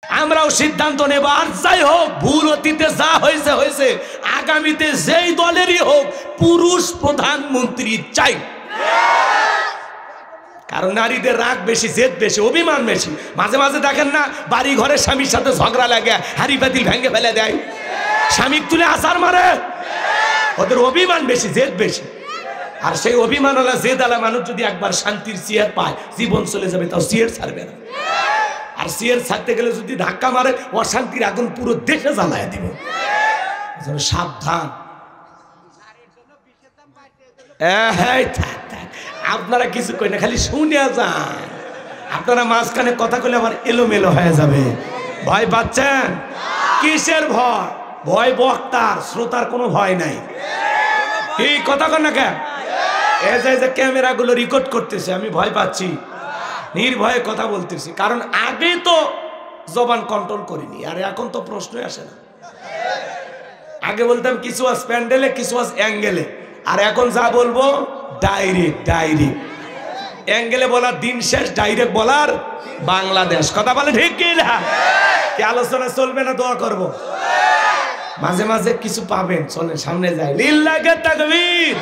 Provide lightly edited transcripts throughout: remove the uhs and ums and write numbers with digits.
আমরাও সিদ্ধান্ত নেব, আর যাই হোক ভুল অতীতে যা হয়েছে হয়েছে, আগামীতে যেই দলেরই হোক পুরুষ প্রধানমন্ত্রী চাই। কারণ নারীদের রাগ বেশি, জেদ বেশি, অভিমান বেশি। মাঝে মাঝে দেখেন না বাড়ি ঘরের স্বামীর সাথে ঝগড়া লাগে, হাড়ি পাতিল ভেঙে ফেলে দেয়, স্বামী তুলে আছাড় মারে। ওদের অভিমান বেশি, জেদ বেশি। আর সেই অভিমানওয়ালা জেদালা মানুষ যদি একবার শান্তির চেয়ার পায়, জীবন চলে যাবে, তাও চেয়ার ছাড়বে না। আর চেয়ার ছাড়তে গেলে যদি ধাক্কা মারে, অশান্তির আগুন পুরো দেশে জ্বালায় দিব। সাবধান। আপনারা কিছু কই না, খালি শুনে যান। আপনারা মাঝখানে কথা কইলে আবার এলোমেলো হয়ে যাবে। ভয় পাচ্ছেন? কিসের ভয়? ভয় বক্তার, শ্রোতার কোনো ভয় নাই। এই কথা কন না কেন? এই যে ক্যামেরাগুলো রেকর্ড করতেছে, আমি ভয় পাচ্ছি, নির্ভয়ে কথা বলতেছি। কারণ আগে তো জবান কন্ট্রোল করিনি, আর এখন তো প্রশ্নই আসে না। আগে বলতাম কিছু আজ প্যান্ডেলে, কিছু আজ অ্যাঙ্গেলে, আর এখন যা বলবো ডাইরেক্ট। অ্যাঙ্গেলে বলার দিন শেষ, ডাইরেক্ট বলার বাংলাদেশ। কথা বলে ঠিক কি না? কি আলোচনা চলবে না? দোয়া করব। মাঝে মাঝে কিছু পাবেন, চলেন সামনে যাই। লিল্লাহি তাকবীর।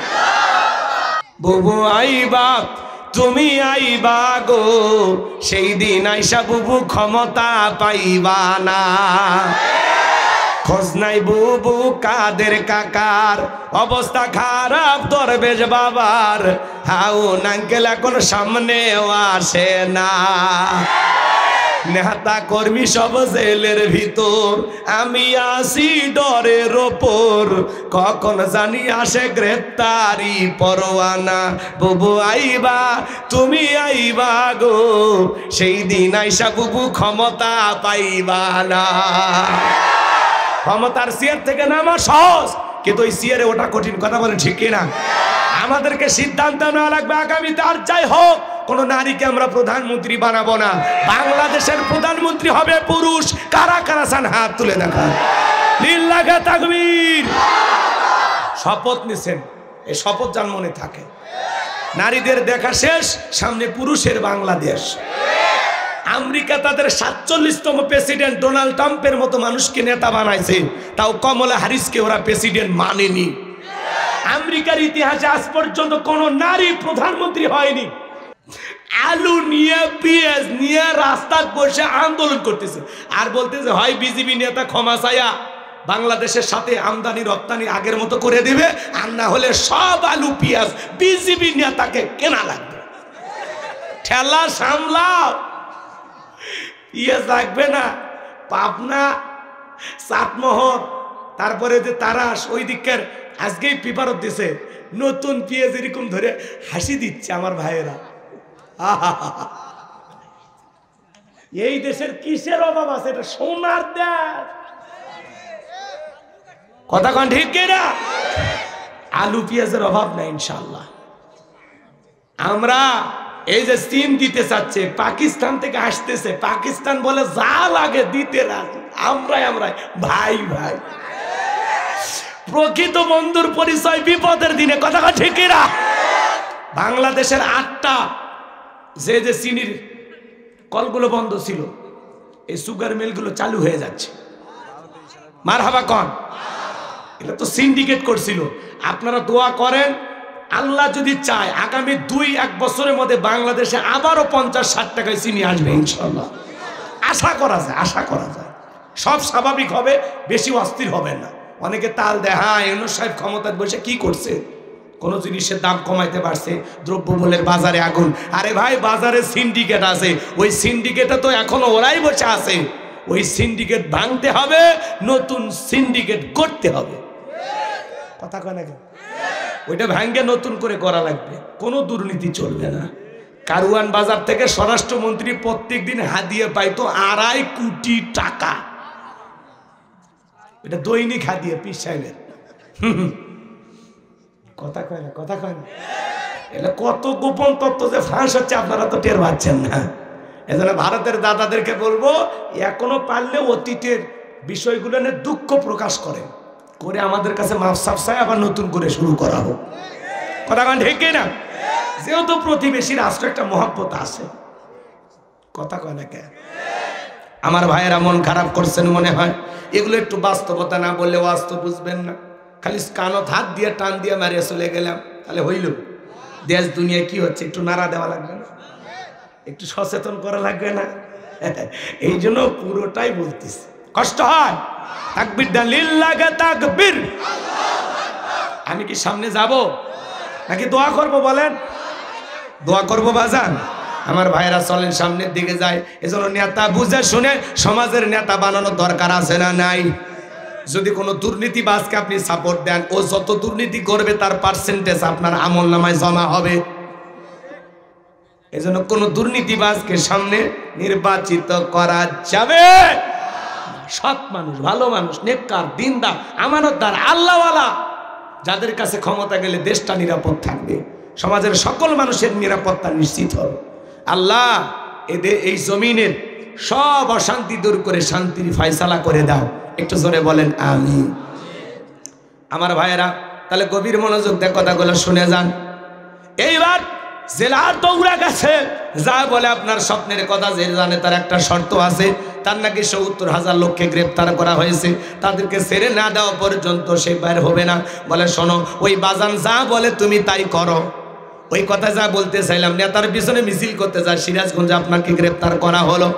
বুবু আইবা, তুমি আইবা গো, সেই দিন আইসা বুবু ক্ষমতা পাইবা না। খোঁজ নাই বুবু কাদের কাকার, অবস্থা খারাপ দরবেশ বাবার, হাউন আঙ্কেল এখন সামনেও আসে না। নেতা কর্মী সব জেলের ভিতর, আমি আসি ডরের ওপর, কখন জানি আসে গ্রেপ্তারি পরোয়ানা। বুবু আইবা, তুমি আইবা গো, সেই দিন আইসা বুবু ক্ষমতা পাইবা না। ক্ষমতার চেয়ার থেকে নামা সহজ, কিন্তু ওই চেয়ারে ওটা কঠিন। কথা বলেন ঠিক কিনা? আমাদেরকে সিদ্ধান্ত নেওয়া লাগবে আগামীতে, আর যাই হোক কোন নারীকে আমরা প্রধানমন্ত্রী বানাবো না। বাংলাদেশের প্রধানমন্ত্রী হবে পুরুষ। কারা কারা চান হাত তুলে দেখা। লিল্লাহি তাকবীর। শপথ নিছেন, এই শপথ যার মনে থাকে। নারীদের দেখা শেষ, সামনে পুরুষের বাংলাদেশ। আমেরিকা তাদের 47তম প্রেসিডেন্ট ডোনাল্ড ট্রাম্পের মতো মানুষকে নেতা বানাইছে, তাও কমলা হ্যারিসকে ওরা প্রেসিডেন্ট মানেনি। আমেরিকার ইতিহাসে আজ পর্যন্ত কোন নারী প্রধানমন্ত্রী হয়নি। আলু নিয়ে, পেঁয়াজ নিয়ে রাস্তায় বসে আন্দোলন করতেছে, আর বলতেছে হয় বিজেপি নেতা ক্ষমা চায়া বাংলাদেশের সাথে আমদানি রপ্তানি আগের মতো করে দেবে, আর না হলে সব আলু পেঁয়াজ বিজেপি নেতাকে কেনা লাগবে। ঠেলা সামলাও, ইয়ে লাগবে না। পাবনা, চাটমোহর, তারপরে যে তারাস, ওই দিকের আজকেই পেপারত দিছে, নতুন পেঁয়াজ এরকম ধরে হাসি দিচ্ছে আমার ভাইয়েরা। এই দেশের কিসের অভাব আছে? এটা সোনার দেশ। কথা কন ঠিক কিনা? আলু পেঁয়াজের অভাব নাই ইনশাআল্লাহ। আমরা এই যে চীন দিতে চাচ্ছে, পাকিস্তান থেকে আসতেছে, পাকিস্তান বলে যা লাগে দিতে রাজি, আমরাই ভাই ভাই। প্রকৃত বন্ধুর পরিচয় বিপদের দিনে। কথা ঠিক না? বাংলাদেশের 8টা যে চিনির কলগুলো বন্ধ ছিল, এই সুগার মিলগুলো চালু হয়ে যাচ্ছে। মারহাবা কন। এটা তো সিন্ডিকেট করছিল। আপনারা দোয়া করেন, আল্লাহ যদি চায় আগামী 2-1 বছরের মধ্যে বাংলাদেশে আবারও 50-60 টাকায় চিনি আসবে ইনশাআল্লাহ। আশা করা যায়। সব স্বাভাবিক হবে, বেশি অস্থির হবে না। অনেকে তাল দেয়, হ্যাঁ ইউনূস সাহেব ক্ষমতায় বসে কি করছে, কোন জিনিসের দাম কমাইতে পারছে, দ্রব্যমূল্যের বাজারে আগুন। আরে ভাই, বাজারে সিন্ডিকেট আছে, ওই সিন্ডিকেটে তো এখনো ওরাই বসে আছে। ওই সিন্ডিকেট ভাঙতে হবে, নতুন সিন্ডিকেট করতে হবে। কথা কয় নাকি? ওইটা ভাঙ্গে নতুন করে করা লাগবে। কোনো দুর্নীতি চলবে না। কারওয়ান বাজার থেকে স্বরাষ্ট্রমন্ত্রী প্রত্যেক দিন হাদিয়া পাইতো 2.5 কোটি টাকা। এটা দৈনিক হাদিয়া পীর সাহেবের। কথা কয় না। এটা কত গোপন তত্ত্ব যে ফাঁস হচ্ছে, আপনারা তো টের পাচ্ছেন না। এজন্য ভারতের দাদাদেরকে বলবো, এখনো পারলে অতীতের বিষয়গুলো নিয়ে দুঃখ প্রকাশ করে আমাদের কাছে মাফ সাফ চাই, আবার নতুন করে শুরু করা হোক। কথা কন ঠিক না? যেহেতু প্রতিবেশী রাষ্ট্র একটা মহব্বত আছে। কথা কয় না কেন? আমার ভাইয়েরা মন খারাপ করছেন মনে হয়। এগুলো একটু বাস্তবতা না বললে বাস্তব বুঝবেন না। খালি কানত হাত দিয়ে টান দিয়ে মারিয়ে চলে গেলাম, তাহলে হইল? দেশ দুনিয়ায় কি হচ্ছে একটু নাড়া দেওয়া লাগবে না? একটু সচেতন করা লাগবে না? এই জন্য পুরোটাই বলতেছি, কষ্ট হয়। তাকবীর দেন, লিল্লাহি তাকবীর। আমি কি সামনে যাব নাকি দোয়া করব? বলেন, দোয়া করব বাজান? আমার ভাইরা চলেন সামনের দিকে যায়। এজন্য নেতা বুঝে শুনে সমাজের নেতা বানানোর দরকার আছে না নাই? যদি কোনো দুর্নীতিবাজকে আপনি সাপোর্ট দেন, ও যত দুর্নীতি করবে তার পার্সেন্টেজ আপনার আমলনামায় জমা হবে। এজন্য কোনো দুর্নীতিবাজকে সামনে নির্বাচিত করা যাবে। সৎ মানুষ, ভালো মানুষ, নেককার, দিনদার, আমানতদার, আল্লাহওয়ালা, যাদের কাছে ক্ষমতা গেলে দেশটা নিরাপদ থাকবে, সমাজের সকল মানুষের নিরাপত্তা নিশ্চিত হবে। আল্লাহ এদের এই জমিনের সব অশান্তি দূর করে শান্তির ফয়সালা করে দাও। একটু জোরে বলেন আমিন। আমার ভাইয়েরা, তাহলে গভীর মনোযোগ দিয়ে কথাগুলো শুনে যান। এইবার জেলার দৌড়া গেছে, যা বলে আপনার স্বপ্নের কথা যে জানে তার একটা শর্ত আছে। তার নাকি ৭০,০০০ লোককে গ্রেপ্তার করা হয়েছে, তাদেরকে ছেড়ে না দেওয়া পর্যন্ত সে বের হবে না। বলে শোনো, ওই বাজান যা বলে তুমি তাই করো। ওই কথা যা বলতে চাইলাম, নেতার পিছনে মিছিল করতে যায় সিরাজগঞ্জে, আপনাকে গ্রেপ্তার করা হলো।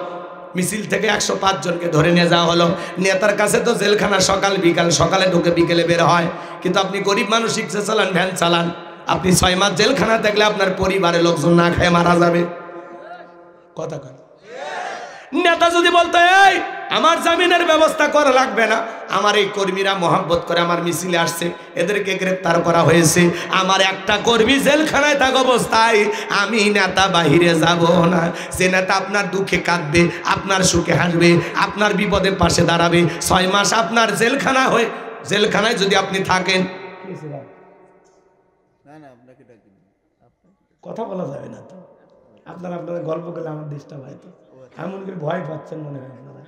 মিছিল থেকে ১০৫ জনকে ধরে নিয়ে যাওয়া হলো। নেতার কাছে তো জেলখানা সকাল বিকাল, সকালে ঢুকে বিকেলে বের হয়। কিন্তু আপনি গরিব মানুষ, রিক্সা চালান, ভ্যান চালান, আপনি ৬ মাস জেলখানা থাকলে আপনার পরিবারের লোকজন না খেয়ে মারা যাবে। কথা কয় নেতা যদি বলতো এই আমার জামিনের ব্যবস্থা করা লাগবে না, আমার এই কর্মীরা মহব্বত করে আমার মিছিলে আসছে, এদেরকে গ্রেপ্তার করা হয়েছে, আমার একটা কর্মী জেলখানায় থাকা অবস্থায় আমি নেতা বাহিরে যাব না। যে নেতা আপনার দুঃখে কাঁদবে, আপনার সুখে হাসবে, আপনার বিপদে পাশে দাঁড়াবে, ৬ মাস আপনার জেলখানায় যদি আপনি থাকেন, কথা বলা যাবে না তো। আপনারা গল্প করলে আমার ডিস্টার্ব হয় তো, এমন করে ভয় পাচ্ছেন মনে হয় আপনারা।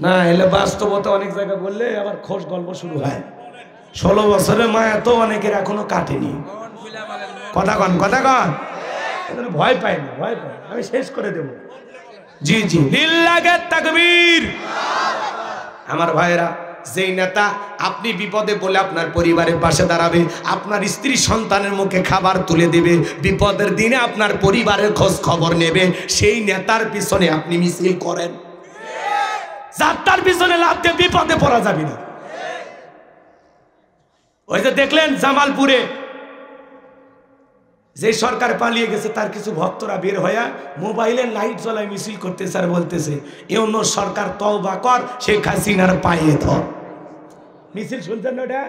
না এলে বাস্তবতা অনেক জায়গা বললে আবার খোশ গল্প শুরু হয়। ১৬ বছরের মায়া তো অনেকের এখনো কাটেনি। কথা কন, কথা কন, ভয় পাই না, ভয় পাই, আমি শেষ করে দেব। জি জি, লিল্লাহি তাকবীর। আমার ভাইয়েরা, যেই নেতা আপনি বিপদে বলে আপনার পরিবারের পাশে দাঁড়াবে, আপনার স্ত্রী সন্তানের মুখে খাবার তুলে দেবে, বিপদের দিনে আপনার পরিবারের খোঁজ খবর নেবে, সেই নেতার পিছনে আপনি মিছিল করেন। যাত্রার পিছনে লাভ দিয়ে বিপদে পড়া যাবে না। ওই যে দেখলেন জামালপুরে যে সরকার পালিয়ে গেছে, তার কিছু ভক্তরা বের হইয়া মোবাইলের লাইট জ্বলায় মিছিল করতেছে আর বলতেছে এ অন্য সরকার তওবা কর, শেখ হাসিনার পায়ে ধর। মিছিল শুনতেন না? ওটা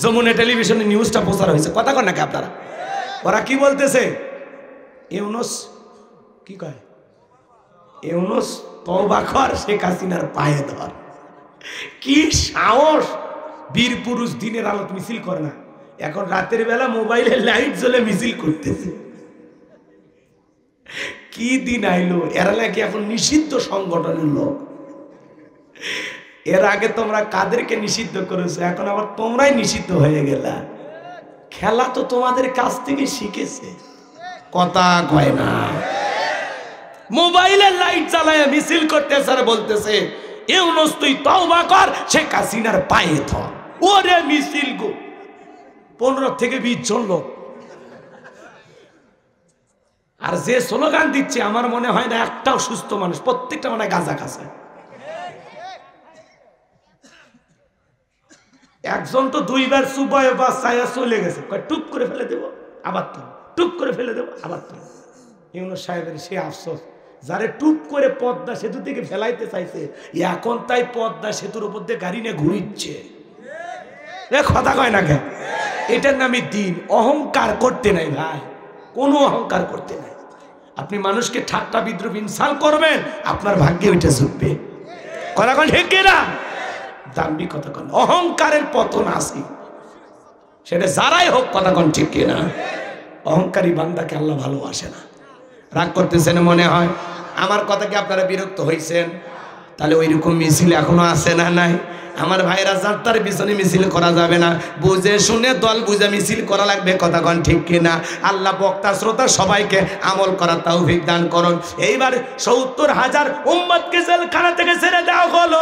যমুনা টেলিভিশনে নিউজটা প্রচার হয়েছে। কথা কন নাকি আপনারা? ওরা কি বলতেছে? ইউনুস কি কয়? ইউনুস তওবা কর, শেখ হাসিনার পায়ে ধর। কি সাহস! বীর পুরুষ দিনের আলোতে মিছিল করে না, এখন রাতের বেলা মোবাইলে লাইট জ্বলে মিছিল করতেছে। কি দিন আইলো! এরা নাকি এখন নিষিদ্ধ সংগঠনের লোক। এর আগে তোমরা কাদেরকে নিষিদ্ধ করেছো, এখন আবার তোমরাই নিষিদ্ধ হয়ে গেলা। খেলা তো তোমাদের কাছ থেকে শিখেছে। কথা কয় না। মোবাইলের লাইট জ্বালায় মিছিল করতেছে আর বলতেছে ইউনুস তুই তওবা কর, শেখ হাসিনার পায়ে ধর। ওরে মিছিল গো, 15 থেকে 20 জন লোক। আর যে স্লোগান দিচ্ছে আমার মনে হয় না একটাও সুস্থ মানুষ, প্রত্যেকটা মানে গাঁজা খাচ্ছে। একজন তো 2 বার সুবায় বা ছায়া চলে গেছে, টুপ করে ফেলে দেব আবার তো, টুপ করে ফেলে দেব আবার তো। ইউনুস সাহেবের সে আফসোস, যারে টুপ করে পদ্মা সেতু থেকে ফেলাইতে চাইছে, এখন তাই পদ্মা সেতুর উপর দিয়ে গাড়ি নিয়ে ঘুরিচ্ছে। কথা কয় না কেন? এটার নামে দিন। অহংকার করতে নাই ভাই, কোনো অহংকার করতে নাই। আপনি মানুষকে ঠাট্টা বিদ্রুপ ইনসাল করবেন, আপনার ভাগ্যে ওইটা জুটবে। কথা কন ঠিক না? দাম্ভিক কথা কন, অহংকারের পতন আসি, সেটা যারাই হোক। কথা কন ঠিক না? অহংকারী বান্দাকে আল্লাহ ভালোবাসে না। রাগ করতেছেন মনে হয়? আমার কথা কি আপনারা বিরক্ত হয়েছেন? তাহলে ওইরকম মিছিল এখনো আছে না নাই? আমার ভাইরা যাত্রার পিছনে মিছিল করা যাবে না, বুঝে শুনে দল বুঝে মিছিল করা লাগবে। কথা কন ঠিক কিনা? আল্লাহ বক্তা শ্রোতা সবাইকে আমল করার তৌফিক দান করুন। এইবার ৭০,০০০ উম্মতকে জেলখানা থেকে ছেড়ে দেওয়া হলো।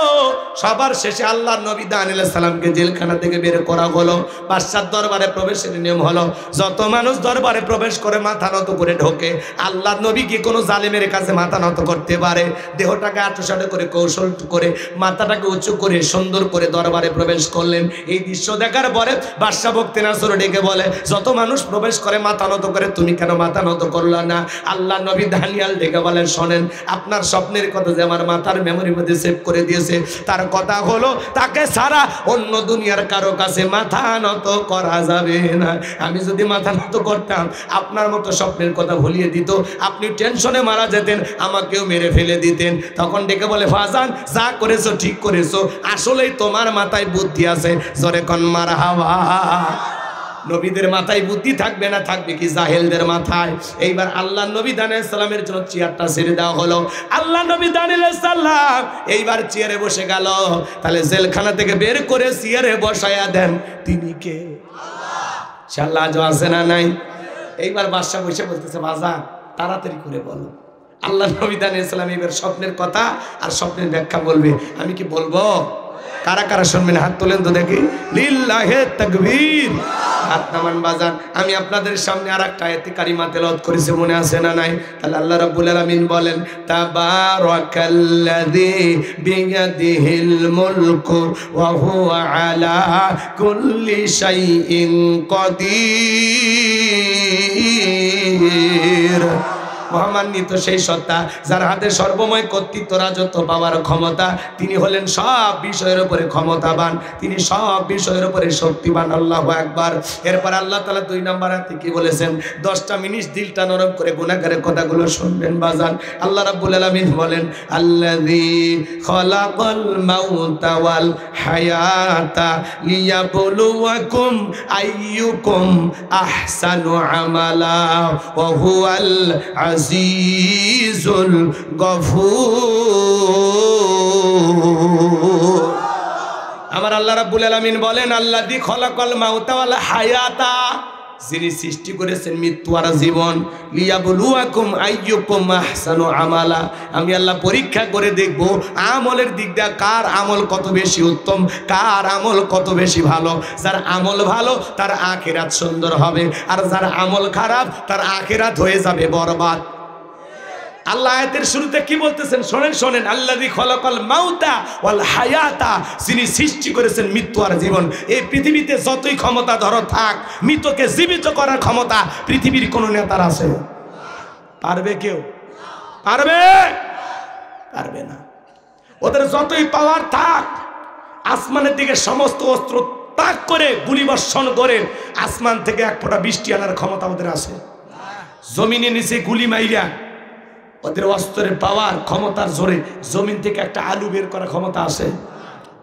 সবার শেষে আল্লাহর নবী দানিয়েল আলাইহিস সালামকে জেলখানা থেকে বের করা হলো। বাদশার দরবারে প্রবেশের নিয়ম হলো, যত মানুষ দরবারে প্রবেশ করে মাথা নত করে ঢোকে। আল্লাহর নবী কি কোনো জালেমের কাছে মাথা নত করতে পারে? দেহটাকে আঁটসাঁট করে কৌশল করে মাথাটাকে উঁচু করে সুন্দর করে দরবারে প্রবেশ করলেন। এই দৃশ্য দেখার পরে বাদশা বক্তে নাসর ডেকে বলে, যত মানুষ প্রবেশ করে মাথা নত করে, তুমি কেন মাথা নত করলা না? আল্লাহ নবী দানিয়েল ডেকে বলেন, শোনেন, আপনার স্বপ্নের কথা যে আমার মাথার মেমোরির মধ্যে সেভ করে দিয়েছে, তার কথা হলো তাকে ছাড়া অন্য দুনিয়ার কারো কাছে মাথা নত করা যাবে না। আমি যদি মাথা নত করতাম, আপনার মতো স্বপ্নের কথা ভুলিয়ে দিত, আপনি টেনশনে মারা যেতেন, আমাকেও মেরে ফেলে দিতেন। তখন ডেকে বলে, ফাজান, যা করেছো ঠিক করেছো, আসলেই তোমার মাথায় বুদ্ধি আছে। জোরে কোন মারহাবা। নবীদের মাথায় বুদ্ধি থাকবে না, থাকবে কি জাহেলদের মাথায়? এইবার আল্লাহ নবী দানিয়েল আলাইহিস সালামের জন্য চেয়ারটা ছেড়ে দেওয়া হলো। আল্লাহ নবী দানিয়েল আলাইহিস সালাম এইবার চেয়ারে বসে গেল। তাহলে জেলখানা থেকে বের করে চেয়ারে বসায়া দেন, তিনি কে? আল্লাহ। সে আল্লাহ আজও আছে না নাই? এইবার বাদশা বসে বলতেছে, বাজার তাড়াতাড়ি করে বলো। আল্লাহ নবী দানিয়েল আলাইহিস সালাম এবার স্বপ্নের কথা আর স্বপ্নের ব্যাখ্যা বলবে। আমি কি বলবো? কারা কারা শুনবেন? হাত তোলেন তো দেখি। লিল্লাহে তাকবীর। হাত নামান বাজান। আমি আপনাদের সামনে আরেকটা আয়াতে কারিমা তেলাওয়াত করেছি, মনে আছে না নাই? তাহলে আল্লাহ রাব্বুল আলামিন বলেন, তাবারাকাল্লাযী বিয়াদিহিল মুলকু ওয়া হুয়া আলা কুল্লি শাইইন কাদির। মহামান্বিত সেই সত্তা যার হাতে সর্বময় কর্তৃত্ব রাজত্ব পাওয়ার ক্ষমতা, তিনি হলেন সব বিষয়ের উপরে ক্ষমতাবান, তিনি সব বিষয়ের উপরে শক্তিবান। আল্লাহু আকবার। এরপর আল্লাহ তাআলা ২ নম্বর আয়াতে কি বলেছেন? 10টা মিনিট দিলটা নরম করে গুনাহগারের কথাগুলো শুনবেন বাজান। আল্লাহ রাব্বুল আলামিন বলেন, আল্লাযী খালাকাল মাউতা ওয়াল হায়াতা লিয়াবলুয়াকুম আইয়ুকুম আহসানু আমালা ওয়া হুয়াল আজিজুল গফুর। আমার আল্লাহ রাব্বুল আলামিন বলেন, আল্লাযী খালাকাল মাউতা ওয়াল হায়াতা, যিনি সৃষ্টি করেছেন মৃত্যু আর জীবন, লিয়াবলুয়াকুম আইয়ুকুম আহসানু আমালা, আমি আল্লাহ পরীক্ষা করে দেখব আমলের দিক দিয়ে কার আমল কত বেশি উত্তম, কার আমল কত বেশি ভালো। যার আমল ভালো তার আখিরাত সুন্দর হবে, আর যার আমল খারাপ তার আখিরাত হয়ে যাবে বরবাদ। আল্লাহ আয়াতের শুরুতে কি বলতেছেন শোনেন, শোনেন। আল্লাযী খালাকাল মাউতা ওয়াল হায়াতা, যিনি সৃষ্টি করেছেন মৃত্যু আর জীবন। এই পৃথিবীতে যতই ক্ষমতা ধরো থাক, মৃতকে জীবিত করার ক্ষমতা পৃথিবীর কোন নেতার আছে? পারবে কেউ? পারবে? পারবে না। ওদের যতই পাওয়ার থাক, আসমানের দিকে সমস্ত অস্ত্র তাক করে গুলি বর্ষণ করে আসমান থেকে এক ফোঁটা বৃষ্টি আনার ক্ষমতা ওদের আছে? জমিনের নিচে গুলি মাইরা ওদের অস্ত্রের পাওয়ার ক্ষমতার জোরে জমিন থেকে একটা আলু বের করার ক্ষমতা আছে?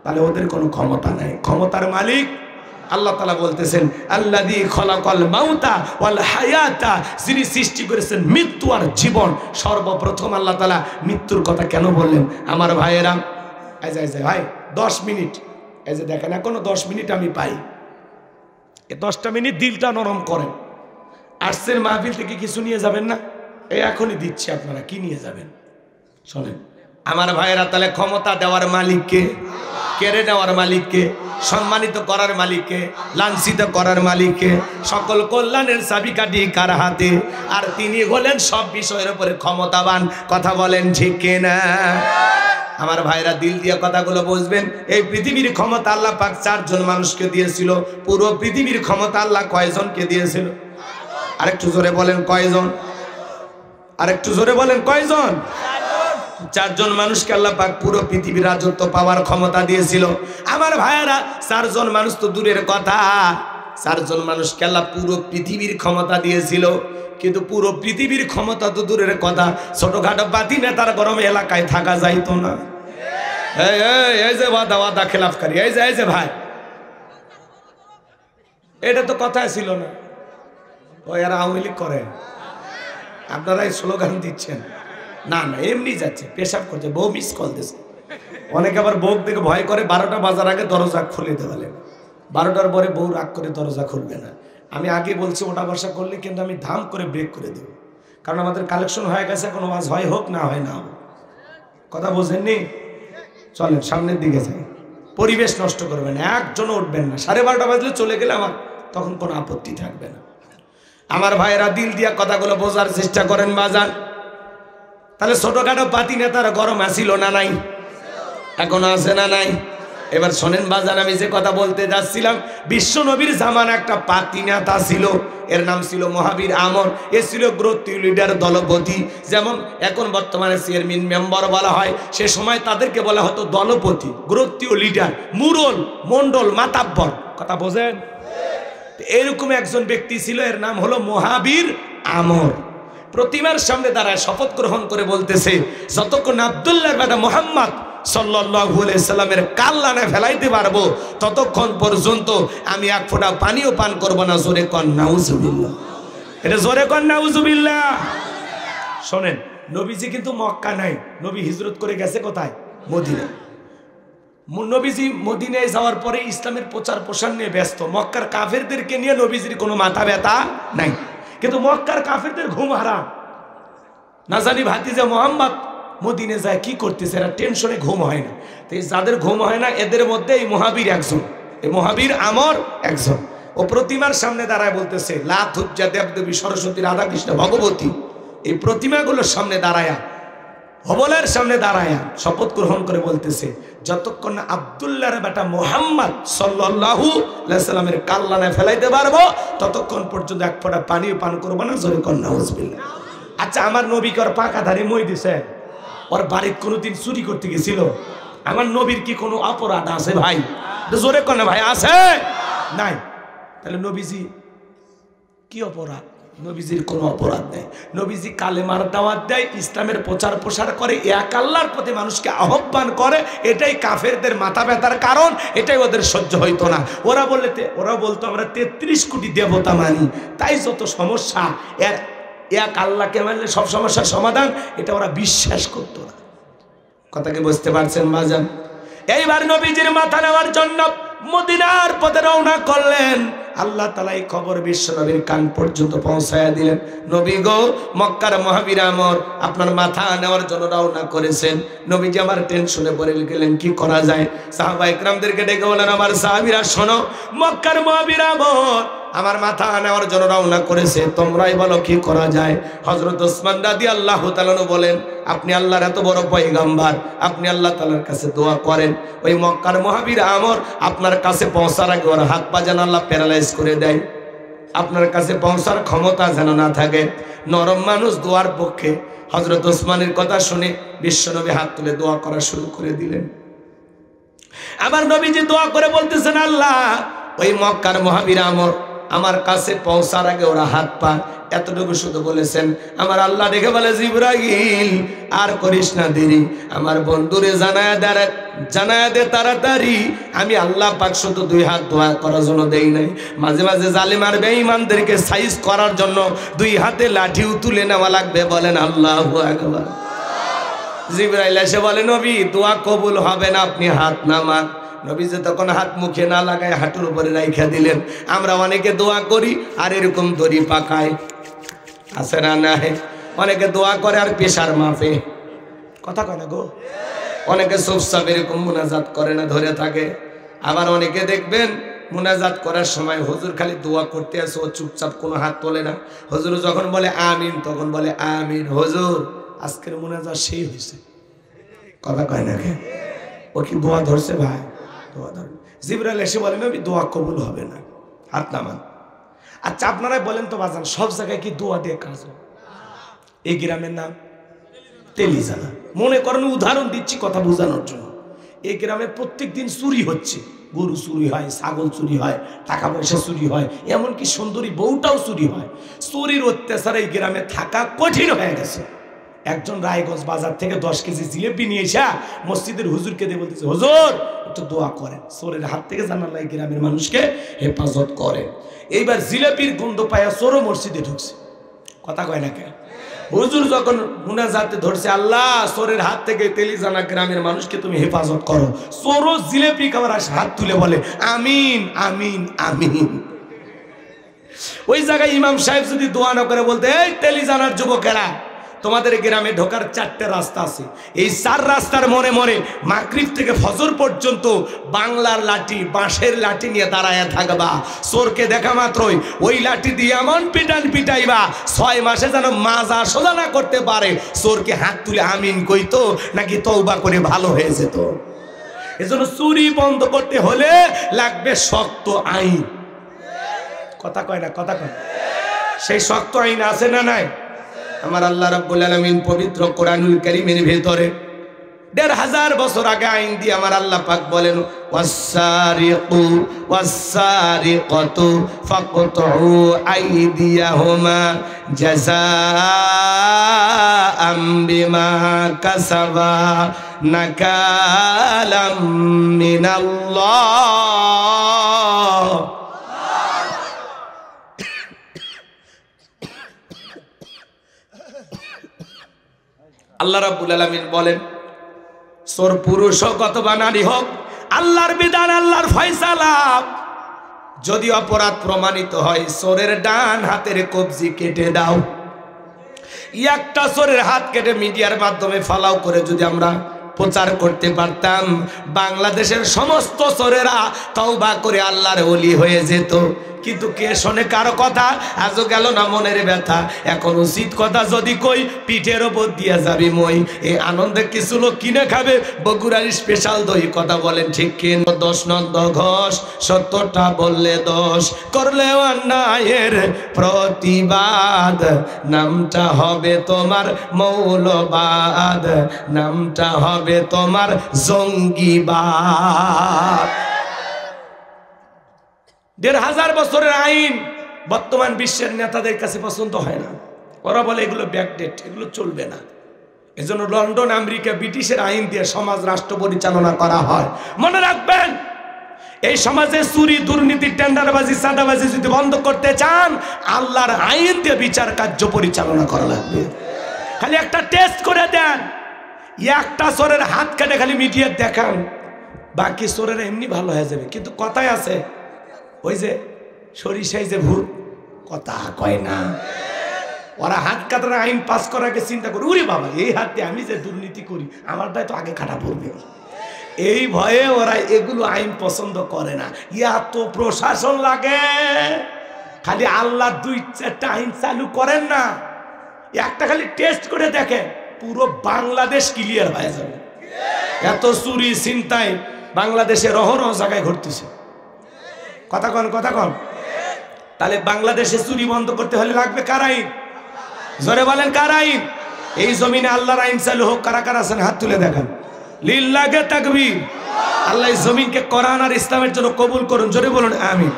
তাহলে ওদের কোনো ক্ষমতা নাই। ক্ষমতার মালিক আল্লাহ তাআলা বলতেছেন, আল্লাযী খালাকাল মাউতা ওয়াল হায়াতা, যিনি সৃষ্টি করেছেন মৃত্যু আর জীবন। সর্বপ্রথম আল্লাহ তাআলা মৃত্যুর কথা কেন বললেন? আমার ভাইয়েরা, এই যে ভাই 10 মিনিট, এই যে দেখেন এখনো 10 মিনিট আমি পাই, এই 10টা মিনিট দিলটা নরম করেন। আর্টসের মাহফিল থেকে কিছু নিয়ে যাবেন না? এই এখনই দিচ্ছি, আপনারা কি নিয়ে যাবেন শোনেন। আমার ভাইয়েরা, তাহলে ক্ষমতা দেওয়ার মালিককে, কেড়ে নেওয়ার মালিককে, সম্মানিত করার মালিককে, লাঞ্ছিত করার মালিককে, সকল কল্যাণের চাবিকাঠি কার হাতে? আর তিনি হলেন সব বিষয়ের উপরে ক্ষমতাবান। কথা বলেন ঠিক কিনা? আমার ভাইরা, দিল দিয়ে কথাগুলো বুঝবেন। এই পৃথিবীর ক্ষমতা আল্লাহ পাক 4 জন মানুষকে দিয়েছিল। পুরো পৃথিবীর ক্ষমতা আল্লাহ কয়জনকে দিয়েছিল? আরেকটু জোরে বলেন কয়জন? আরেকটু জোরে বলেন কয়জন? 4 জন মানুষকে আল্লাহ পাক পুরো পৃথিবীর রাজত্ব পাওয়ার ক্ষমতা দিয়েছিল। আমার ভাইয়েরা, 4 জন মানুষ তো দূরের কথা, 4 জন মানুষকে আল্লাহ পুরো পৃথিবীর ক্ষমতা দিয়েছিল। কিন্তু পুরো পৃথিবীর ক্ষমতা তো দূরের কথা, ছোটখাটো বাতি নেতার গরম এলাকায় থাকা যাইতো না। এই যে ওয়াদা খেলাফকারী, এই যে ভাই, এটা তো কথা ছিল না। ও এরা আওয়ামী লীগ করে, আপনারা এই স্লোগান দিচ্ছেন। না না, এমনি যাচ্ছে, পেশাব করছে, বউ মিস কল দিচ্ছে। অনেকে আবার বউ থেকে ভয় করে 12টা বাজার আগে দরজা খুলে দেওয়ালে, 12টার পরে বউ রাগ করে দরজা খুলবে না। আমি আগে বলছি ওটা বসা করলে কিন্তু আমি ধাম করে ব্রেক করে দেব, কারণ আমাদের কালেকশন হয়ে গেছে, এখন ওয়াজ হয় হোক না হয় না। কথা বোঝেননি? চলেন সামনের দিকে যাই, পরিবেশ নষ্ট করবেন, একজনও উঠবেন না। 12:30 বাজলে চলে গেলে আমার তখন কোনো আপত্তি থাকবে না। আমার ভাইয়েরা দিল দিয়া কথাগুলো বোঝার চেষ্টা করেন বাজান। তাহলে ছোটখাটো পাতি নেতার গরম আসিল না নাই? এখনো আছে না নাই? এবার শোনেন বাজান, আমি যে কথা বলতে যাচ্ছিলাম, বিশ্ব নবীর জামান একটা পাতি নেতা ছিল, এর নাম ছিল মহাবীর আমর। এ ছিল গোত্রীয় লিডার, দলপতি। যেমন এখন বর্তমানে চেয়ারম্যান মেম্বার বলা হয়, সে সময় তাদেরকে বলা হতো দলপতি, গোত্রীয় লিডার, মুরল, মন্ডল, মাতাব্বর। কথা বোঝেন? এরকম একজন ব্যক্তি ছিল, এর নাম হলো মহাবীর আমর। প্রতিমার সামনে দাঁড়ায় শপথ গ্রহণ করে বলতেছে, যতক্ষণ আব্দুল্লাহর বেটা মুহাম্মদ সাল্লাল্লাহু আলাইহি সাল্লামের কাল্লানে ফেলাইতে পারবো, ততক্ষণ পর্যন্ত আমি এক ফোঁটা পানিও পান করব না। জোরে কন নাউজুবিল্লাহ। এটা জোরে কন নাউজুবিল্লাহ। শোনেন, নবীজি কিন্তু মক্কা নাই, নবী হিজরত করে গেছে কোথায়? মদিনা। নবীজি মদিনায় যাওয়ার পরে ইসলামের প্রচার প্রসার নিয়ে ব্যস্ত। মক্কার কাফেরদেরকে নিয়ে নবীজির কোনো মাথা ব্যথা নাই, কিন্তু মক্কার কাফেরদের ঘুম হারাম। না জানি ভাতিজা মুহাম্মদ মদিনে যায় কি করতেছে, এরা টেনশনে ঘুম হয় না। তো যাদের ঘুম হয় না এদের মধ্যে এই মহাবীর একজন, এই মহাবীর আমর একজন। ও প্রতিমার সামনে দাঁড়ায় বলতেছে, লাথুজ্জা দেবদেবী, সরস্বতী, রাধাকৃষ্ণ, ভগবতী, এই প্রতিমাগুলোর সামনে দাঁড়ায়া, হবলের সামনে দাঁড়ায়া শপথ গ্রহণ করে বলতেছে, যতক্ষণ না আব্দুল্লাহর বেটা মুহাম্মদ সাল্লাল্লাহু আলাইহি সাল্লামের কাল্লানে ফেলাইতে পারবো, ততক্ষণ পর্যন্ত এক ফোঁটা পানিও পান করবো না। জোরে কন নাউজুবিল্লাহ। আচ্ছা, আমার নবীকে ওর পাকা ধারে মই দিছে, ওর বাড়ির কোনোদিন চুরি করতে গেছিল? আমার নবীর কি কোনো অপরাধ আছে ভাই? জোরে কন ভাই, আছে? নাই। তাহলে নবীজি কি অপরাধ? নবীজির কোনো অপরাধ নেই। নবীজি কালেমার দাওয়াত দেয়, ইসলামের প্রচার প্রসার করে, এক আল্লাহর প্রতি মানুষকে আহ্বান করে। এটাই কাফেরদের মাথা ব্যথার কারণ, এটাই ওদের সহ্য হইতো না। ওরা বলতো আমরা 33 কোটি দেবতা মানি, তাই যত সমস্যা। এক আল্লাহকে মানলে সব সমস্যার সমাধান, এটা ওরা বিশ্বাস করতো না। কথাকে বুঝতে পারছেন বাজান? এইবার নবীজির মাথা নেওয়ার জন্য মদিনার পথে রওনা করলেন। আল্লাহ তাআলা এই খবর বিশ্ব নবীর কান পর্যন্ত পৌঁছায়া দিলেন, নবী গো, মক্কার মহাবীর আমর আপনার মাথা নেওয়ার জন্য রওনা করেছেন। নবীজি আমার টেনশনে পড়ে গেলেন, কি করা যায়? সাহাবা ইকরামদেরকে ডেকে বলেন, আমার সাহাবীরা শোনো, মক্কার মহাবীর আমর আমার মাথা নেওয়ার জন্য রওনা করেছে, তোমরাই বলো কি করা যায়। হযরত ওসমান রাদিয়াল্লাহু তাআলা বলেন, আপনি আল্লাহর এত বড় পয়গম্বর, আপনি আল্লাহ তাআলার কাছে দোয়া করেন, ওই মক্কার মহাবীর আমর আপনার কাছে পৌঁছার আগে ওর হাত পা যেন আল্লাহ প্যারালাইজ করে দেয়, আপনার কাছে পৌঁছার ক্ষমতা যেন না থাকে। নরম মানুষ, দোয়ার পক্ষে। হযরত ওসমানের কথা শুনে বিশ্বনবী হাত তুলে দোয়া করা শুরু করে দিলেন। আবার নবীজি দোয়া করে বলতেছেন, আল্লাহ ওই মক্কার মহাবীর আমর আমার কাছে পৌঁছার আগে ওরা হাত পা, এতটুকু শুধু বলেছেন। আমার আল্লাহ দেখে বলে, জিবরাইল আর করিস না দেরি, আমার বন্ধুরে জানায়া দে তাড়াতাড়ি। আমি আল্লাহ পাক শুধু 2 হাত দোয়া করার জন্য দেই নাই, মাঝে মাঝে জালিম আর বেঈমানদেরকে সাইজ করার জন্য 2 হাতে লাঠিও তুলে নেওয়া লাগবে। বলেন আল্লাহু আকবার। জিবরাইল এসে বলে, নবী দোয়া কবুল হবে না, আপনি হাত নামান। নবীজি তখন হাত মুখে না লাগায় হাঁটুর উপরে রাইখা দিলেন। আমরা অনেকে দোয়া করি আর এরকম দড়ি পাকায়, আছে না? নাই। অনেকে দোয়া করে আর পেশার মাপে, কথা কয় না গো। অনেকে চুপচাপ এরকম মুনাজাত করে না, ধরে থাকে। আবার অনেকে দেখবেন মুনাজাত করার সময় হুজুর খালি দোয়া করতে আসে, ও চুপচাপ কোনো হাত তোলে না। হুজুর যখন বলে আমিন, তখন বলে আমিন। হুজুর আজকের মুনাজাত সেই হয়েছে, কথা কয় না কে? ও কি দোয়া ধরছে ভাই? দোয়া ধর। জিবরাইল এসে বলেন, নবী দোয়া কবুল হবে না, হাত নামান। আচ্ছা আপনারাই বলেন তো বাজান, সব জায়গায় কি দোয়া দিয়ে কাজ হয়? এই গ্রামের নাম তেলিজানা। মনে করেন উদাহরণ দিচ্ছি কথা বোঝানোর জন্য। এই গ্রামে প্রত্যেক দিন চুরি হচ্ছে, গরু চুরি হয়, ছাগল চুরি হয়, টাকা পয়সা চুরি হয়, এমনকি সুন্দরী বউটাও চুরি হয়। চুরির অত্যাচারে এই গ্রামে থাকা কঠিন হয়ে গেছে। একজন রায়গঞ্জ বাজার থেকে 10 কেজি জিলেপি নিয়ে এসে মসজিদের হুজুরকে দিয়ে বলতেছে, হুজুর একটু দোয়া করেন, চোরের হাত থেকে যেন আল্লাহ গ্রামের মানুষকে হেফাজত করে। এইবার জিলেপির গন্ধ পায়া চোরও মসজিদে ঢুকছে, কথা কয় না কে? হুজুর যখন মুনাজাতে ধরছে, আল্লাহ চোরের হাত থেকে তেলিজানা গ্রামের মানুষকে তুমি হেফাজত করো, চোরও জিলেপি খাবার হাত তুলে বলে আমিন আমিন আমিন। ওই জায়গায় ইমাম সাহেব যদি দোয়া না করে বলতে, এই তেলিজানার যুবকেরা, তোমাদের গ্রামে ঢোকার 4টে রাস্তা আছে, এই 4 রাস্তার মোড়ে মোড়ে মাগরিব থেকে ফজর পর্যন্ত বাংলার লাঠি, বাঁশের লাঠি নিয়ে দাঁড়ায় থাকবা, চোরকে দেখা মাত্রই ওই লাঠি দিয়ে এমন পিটান পিটাইবা 6 মাসে যেন মাজা সোজা না করতে পারে। চোরকে হাত তুলে আমিন কইতো নাকি তওবা করে ভালো হয়ে যেত। এজন্য চুরি বন্ধ করতে হলে লাগবে শক্ত আইন। কথা কয় না, কথা কয়। সেই শক্ত আইন আছে না নাই? আমার আল্লাহ রাব্বুল আলামিন পবিত্র কোরআনুল কারীমের ভিতরে ১৫০০ বছর আগে আইন দিয়ে আমার আল্লাহ পাক বলেন, ওয়াসসারিকু ওয়াসসারিকাতু ফাকতুউ আইদিয়াহুমা জাযাআম বিমা কাসাবা নাকালাম মিনাল্লাহ। আল্লাহ রাব্বুল আলামিন বলেন, চোর পুরুষ হোক অথবা নারী হোক, আল্লাহর বিধান, আল্লাহর ফয়সালা। যদি অপরাধ প্রমাণিত হয়, চোরের ডান হাতের কবজি কেটে দাও। একটা চোরের হাত কেটে মিডিয়ার মাধ্যমে ফালাও করে যদি আমরা প্রচার করতে পারতাম, বাংলাদেশের সমস্ত চোরেরা তওবা করে আল্লাহর ওলি হয়ে যেত। কিন্তু কে শোনে কারো কথা? আজও গেল না মনের ব্যথা। এখন উচিত কথা যদি কই, পিঠের ওপর দিয়ে যাবি মই। এই আনন্দে কিছু লোক কিনে খাবে বগুড়ার স্পেশাল দই। কথা বলেন ঠিক কিন? 10 নন্দ ঘোষ, 70টা বললে 10, করলে অন্যায়ের প্রতিবাদ, নামটা হবে তোমার মৌলবাদ, নামটা হবে তোমার জঙ্গিবাদ। ১৫০০ বছরের আইন বর্তমান বিশ্বের নেতাদের কাছে পছন্দ হয় না। ওরা বলে এগুলো ব্যাকডেট, এগুলো চলবে না। এজন্য লন্ডন, আমেরিকা, ব্রিটিশের আইন দিয়ে সমাজ রাষ্ট্র পরিচালনা করা হয়। মনে রাখবেন, এই সমাজে চুরি, দুর্নীতি, টেন্ডারবাজি, চাঁদাবাজি যদি বন্ধ করতে চান, আল্লাহর আইন দিয়ে বিচার কার্য পরিচালনা করা লাগবে। খালি একটা টেস্ট করে দেন, একটা চোরের হাত কেটে খালি মিডিয়া দেখান, বাকি চোরেরা এমনি ভালো হয়ে যাবে। কিন্তু কথায় আছে, ওই যে সরিষায় যে ভূত, কথা কয় না। ওরা হাত কাটার আইন পাস করার আগে চিন্তা করে, উরে বাবা, এই হাত দিয়ে আমি যে দুর্নীতি করি, আমারটাই তো আগে কাটা পড়বে। এই ভয়ে ওরা এগুলো আইন পছন্দ করে না। এত প্রশাসন লাগে, খালি আল্লাহ 2-4টা আইন চালু করেন না, একটা খালি টেস্ট করে দেখেন, পুরো বাংলাদেশ ক্লিয়ার হয়ে যাবে। এত চুরি ছিনতাই বাংলাদেশের অহরহ জায়গায় ঘটতেছে। কথা কন, কথা কন। তাহলে বাংলাদেশে চুরি বন্ধ করতে হলে লাগবে কার আইন? জোরে বলেন, কার আইন? এই জমিনে আল্লাহর আইন চালু হোক। কারা কারা আছেন হাত তুলে দেখান। লিল্লাহে তাকবীর। আল্লাহ এই জমিনকে কোরআন আর ইসলামের জন্য কবুল করুন। জোরে বলুন আমিন।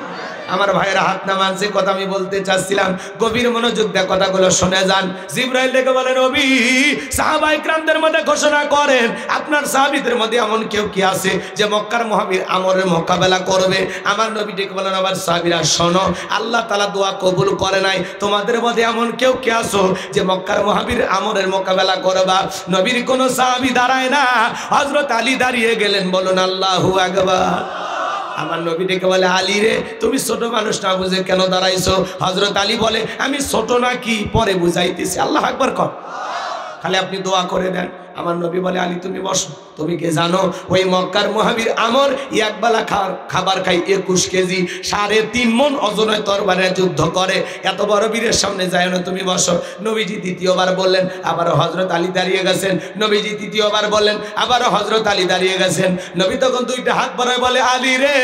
আমার ভাইয়েরা হাত নামান, যে কথা আমি বলতে চাচ্ছিলাম, গভীর মনোযোগ দিয়ে কথাগুলো শুনে যান। জিবরাইল ডেকে বলেন, নবী, সাহাবায়ে কিরামদের মধ্যে ঘোষণা করেন, আপনার সাহাবীদের মধ্যে এমন কেউ কি আছে যে মক্কার মহাবীর আমরের মোকাবেলা করবে? আমার নবী ডেকে বলেন, আমার সাহাবীরা শোনো, আল্লাহ তাআলা দোয়া কবুল করে নাই, তোমাদের মধ্যে এমন কেউ কি আছো যে মক্কার মহাবীর আমরের মোকাবেলা করবা? নবীর কোনো সাহাবী দাঁড়ায় না, হযরত আলী দাঁড়িয়ে গেলেন। বলুন আল্লাহু আকবার। আমার নবী ডেকে বলে, আলী রে, তুমি ছোট মানুষ না বুঝে কেন দাঁড়াইছো? হযরত আলী বলে, আমি ছোট নাকি পরে বুঝাইতেছি। আল্লাহ আকবার কর। খালি আপনি দোয়া করে দেন। আমার নবী বলে, আলী তুমি বসো। তুমি কে জানো, ওই মক্কার মহাবীর আমর একবেলা খাবার খাই 21 কেজি, 3.5 মণ ওজনের তরবারে যুদ্ধ করে। এত বড় বীরের সামনে যায় না, তুমি বসো। নবীজি দ্বিতীয়বার বললেন, আবারও হযরত আলী দাঁড়িয়ে গেছেন। নবীজি তৃতীয়বার বললেন, আবারও হযরত আলী দাঁড়িয়ে গেছেন। নবী তখন 2টা হাত বাড়ায় বলে, আলী রে,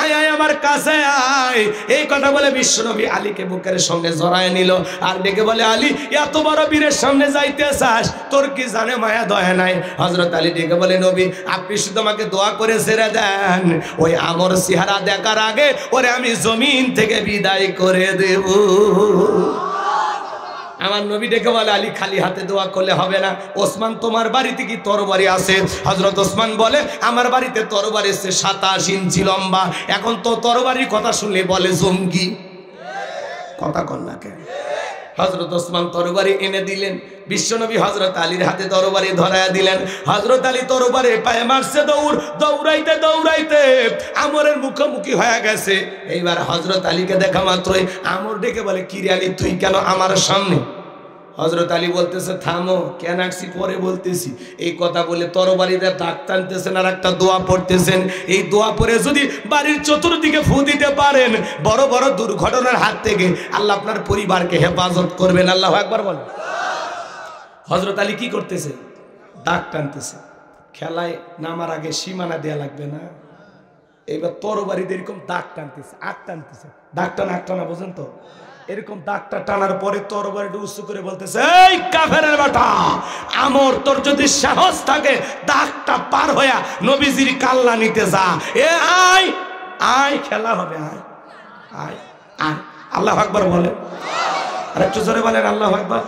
আয় আয় আমার কাছে আয়। এই কথা বলে বিশ্বনবী আলীকে বুকের সঙ্গে জড়ায় নিল আর ডেকে বলে, আলী, এত বড় বীরের সামনে যাইতে চাস, তোর কি জানে মায়া দয়া নাই? হযরত আলী ডেকে বলে, নবী, আপনি শুধু আমাকে দোয়া করে ছেড়ে দেন, ওই আমর চেহারা দেখার আগে ওরে আমি জমিন থেকে বিদায় করে দেব। আমার নবী ডেকে বলে, আলী, খালি হাতে দোয়া করলে হবে না। ওসমান, তোমার বাড়িতে কি তরবারি আছে? হযরত ওসমান বলে, আমার বাড়িতে তরবারি আছে 27 ইঞ্চি লম্বা। এখন তো তরবারির কথা শুনলে বলে জঙ্গি। কথা কন না কেন? হযরত ওসমান তরবারি এনে দিলেন, বিশ্বনবী হযরত আলীর হাতে তরবারি ধরায়া দিলেন। হযরত আলী তরবারি পায়ে মারছে, দৌড়াইতে দৌড়াইতে আমরের মুখোমুখি হয়ে গেছে। এইবার হযরত আলীকে দেখা মাত্রই আমর ডেকে বলে, কি রে আলী, তুই কেন আমার সামনে? হযরত আলী বলতেছে, থামো, কেন আসছি পরে বলতেছি। এই কথা বলে তরবারিতে দাগ টানতেছেন আর একটা দোয়া পড়তেছেন। এই দোয়া পড়ে যদি বাড়ির চতুর্দিকে ফু দিতে পারেন, বড় বড় দুর্ঘটনার হাত থেকে আল্লাহ আপনার পরিবারকে হেফাজত করবেন। আল্লাহু আকবার বলেন। হযরত আলী কি করতেছে? দাগ টানতেছে। খেলায় নামার আগে সীমানা দেয়া লাগবে না? এইবার তরবারিতে এরকম দাগ টানতেছে, আগ টানতেছে। দাগ টানা বোঝেন তো? এরকম দাগটা টানার পরে তরবারিটা উঁচু করে বলতেছে, এই কাফেরের বেটা আমর, তোর যদি সাহস থাকে দাগটা পার হইয়া নবীজির কাল্লা নিতে যা। এ আয় আয়, খেলা হবে, আয় আয় আয়। আল্লাহু আকবার বলেন, আর একটু জোরে বলেন আল্লাহু আকবার।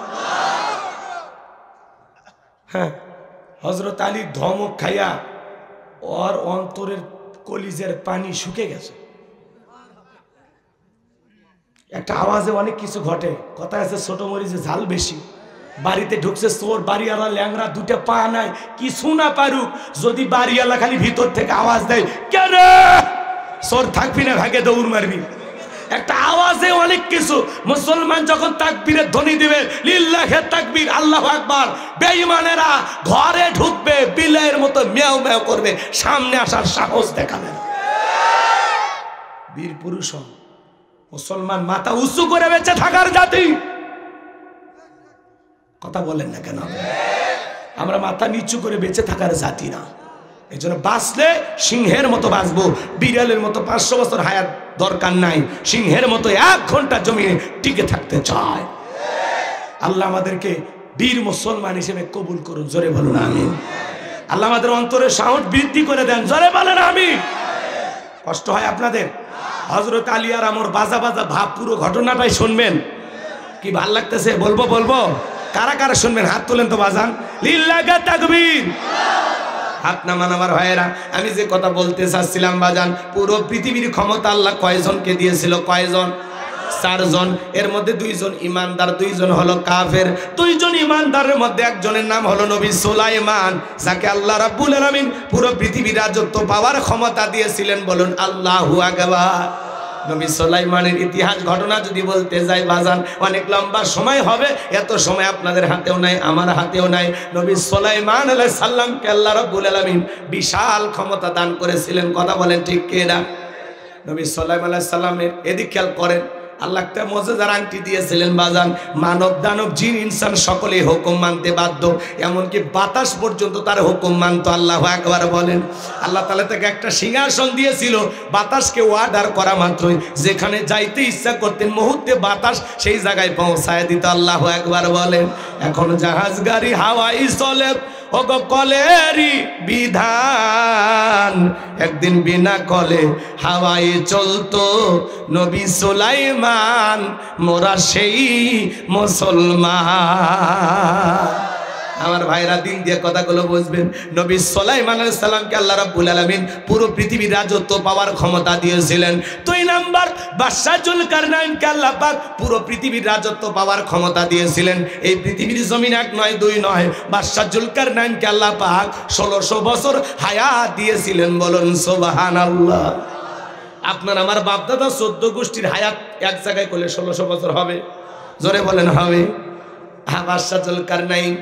হ্যাঁ, হযরত আলী ধমক খাইয়া ওর অন্তরের কলিজের পানি শুকে গেছে। একটা আওয়াজে অনেক কিছু ঘটে। কথা আছে, ছোট মরিচে ঝাল বেশি। বাড়িতে ঢুকছে চোর, বাড়িওয়ালা ল্যাংরা, দুটা পা নাই, কিছু না পারুক, যদি বাড়িওয়ালা খালি ভিতর থেকে আওয়াজ দেয়, কেন চোর থাকবি না, ভাগে দৌড় মারবি। একটা আওয়াজে অনেক কিছু। মুসলমান যখন তাকবীরের ধ্বনি দিবে, লিল্লাহে তাকবীর, আল্লাহু আকবার, বেঈমানেরা ঘরে ঢুকবে, বিলের মতো মেও মেও করবে, সামনে আসার সাহস দেখাবে না। বীর পুরুষ মুসলমান মাথা উঁচু করে বেঁচে থাকার জাতি। কথা বলেন না কেন? আমরা মাথা নিচু করে বেঁচে থাকার জাতি না। এই জন্য বাঁচলে সিংহের মতো বাঁচবো, বিড়ালের মতো 500 বছর হায়াত দরকার নাই। সিংহের মতো 1 ঘন্টা জমিনে টিকে থাকতে চায়। আল্লাহ আমাদেরকে বীর মুসলমান হিসেবে কবুল করুন। জোরে বলুন আমিন। আল্লাহ আমাদের অন্তরের সাহস বৃদ্ধি করে দেন। জোরে বলেন আমিন। কষ্ট হয় আপনাদের? হযরত আলী আর আমর বাজা বাজা ভাব, পুরো ঘটনাটাই শুনবেন। কি ভাল লাগতেছে? বলবো। কারা কারা শুনবেন? হাত তোলেন তো বাজান। লিল্লাহি তাকবীর। হাত নামান আমার ভাইয়েরা। আমি যে কথা বলতে চাচ্ছিলাম বাজান, পুরো পৃথিবীর ক্ষমতা আল্লাহ কয়জনকে দিয়েছিল? কয়জন? 4 জন। এর মধ্যে 2 জন ইমানদার, 2 জন হলো কাফের। 2 জন ইমানদারের মধ্যে একজনের নাম হলো নবী সুলাইমান, যাকে আল্লাহ রাব্বুল আলামিন পুরো পৃথিবীর রাজত্ব পাওয়ার ক্ষমতা দিয়েছিলেন। বলুন আল্লাহু আকবার। নবী সুলাইমানের ইতিহাস ঘটনা যদি বলতে যাই বাজান, অনেক লম্বা সময় হবে। এত সময় আপনাদের হাতেও নাই, আমার হাতেও নাই। নবী সুলাইমান আলাইহিস সালামকে আল্লাহ রাব্বুল আলামিন বিশাল ক্ষমতা দান করেছিলেন। কথা বলেন ঠিক কি না? নবী সুলাইমান আলাইহিস সালামের এদিক খেয়াল করেন, আল্লাহ একটা মুজিজার আংটি দিয়েছিলেন বাজান। মানব দানব জিন ইনসান সকলেই হুকুম মানতে বাধ্য, এমনকি বাতাস পর্যন্ত তার হুকুম মানতো। আল্লাহু আকবার বলেন। আল্লাহ তাআলা তাকে একটা সিংহাসন দিয়েছিল, বাতাসকে অর্ডার করা মাত্রই যেখানে যাইতে ইচ্ছা করতেন মুহূর্তে বাতাস সেই জায়গায় পৌঁছায় দিত। আল্লাহু আকবার বলেন। এখন জাহাজ গাড়ি হাওয়াই চলে, ওগো কলেরই বিধান, একদিন বিনা কলে হাওয়ায় চলতো নবী সুলাইমান, মোরা সেই মুসলমান। আমার ভাইরা দিন দিয়ে কথাগুলো বুঝবেন। নবী সুলাইমান আলাইহিস সালামকে আল্লাহ রাব্বুল আলামিন পুরো পৃথিবীর রাজত্ব পাওয়ার ক্ষমতা দিয়েছিলেন। 2 নাম্বার বাদশা জুলকারনাইনকে আল্লাহ পাক পুরো পৃথিবীর রাজত্ব পাওয়ার ক্ষমতা দিয়েছিলেন। এই পৃথিবীর জমিন 1 নয় 2 নয়, বাদশা জুলকারনাইনকে আল্লাহ পাক 1600 বছর হায়াত দিয়েছিলেন। বলুন সুবহানাল্লাহ। আপনার আমার বাপদাদা 14 গোষ্ঠীর হায়াত এক জায়গায় করলে 1600 বছর হবে? জোরে বলেন হবে? হ্যাঁ, বাদশা জুলকারনাইন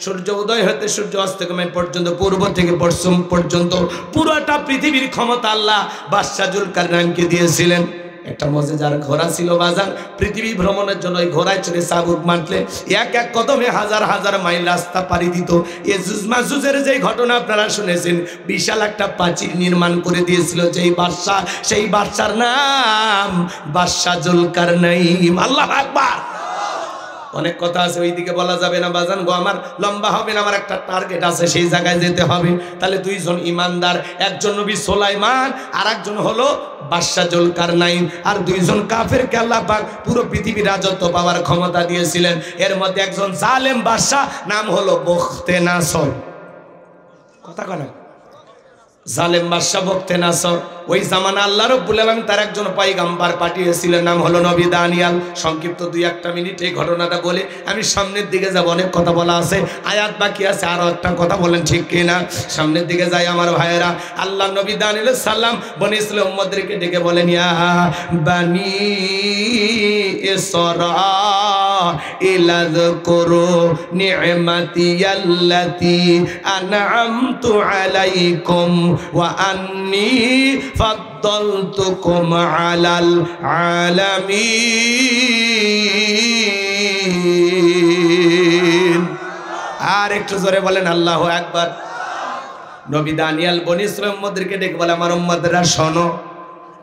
সূর্য উদয় হতে সূর্য অস্তগমন পর্যন্ত, পূর্ব থেকে পশ্চিম পর্যন্ত পুরোটা পৃথিবীর ক্ষমতা আল্লাহ বাদশা জুলকারনাইনকে দিয়েছিলেন। একটা মজেদার ঘোড়া ছিল বাজান, পৃথিবী ভ্রমণের জন্য ওই ঘোড়ায় চড়ে চাবুক মারলে এক এক কদমে হাজার হাজার মাইল রাস্তা পাড়ি দিত। ইয়াজুজ মাজুজের যে ঘটনা আপনারা শুনেছেন, বিশাল একটা প্রাচীর নির্মাণ করে দিয়েছিল যেই বাদশা, সেই বাদশার নাম বাদশা জুলকারনাইন। আল্লাহু আকবার। অনেক কথা আছে, ওইদিকে বলা যাবে না বাজান গো, আমার লম্বা হবে না, আমার একটা টার্গেট আছে, সেই জায়গায় যেতে হবে। তাহলে 2 জন ইমানদার, একজন নবী সুলাইমান আর একজন হলো বাদশা জুলকারনাইন, আর 2 জন কাফেরকে আল্লাহ পাক পুরো পৃথিবীর রাজত্ব পাওয়ার ক্ষমতা দিয়েছিলেন। এর মধ্যে একজন জালেম বাদশা, নাম হলো বখতে নাসর। কথা কয় না? জালেম বাদশা বকতে নাসর ওই জামানা আল্লাহ রাব্বুল আলামিন তার একজন পয়গম্বর পাঠিয়েছিলেন, নাম হলো নবী দানিয়াল। সংক্ষিপ্ত 2-1 মিনিট এই ঘটনাটা বলে আমি সামনের দিকে যাব। অনেক কথা বলা আছে, আয়াত বাকি আছে, আরো একটা কথা বলেন ঠিক কিনা? সামনের দিকে যাই আমার ভাইয়েরা। আল্লাহ নবী দানিয়াল সালাম বনি ইসরাঈল উম্মতদেরকে ডেকে বলেন, ইয়া বানি ইসরাঈল আযকুরু নি'মাতি আল্লাতী আন'আমতু আলাইকুম ওয়া আন্নী ফাদ্দালতুকুম আলাল আলামিন। আর একটু জোরে বলেন আল্লাহু আকবার। নবী দানিয়াল বনি ইসরাঈল উম্মতদেরকে ডেকে বলে, আমার উম্মতরা শোনো,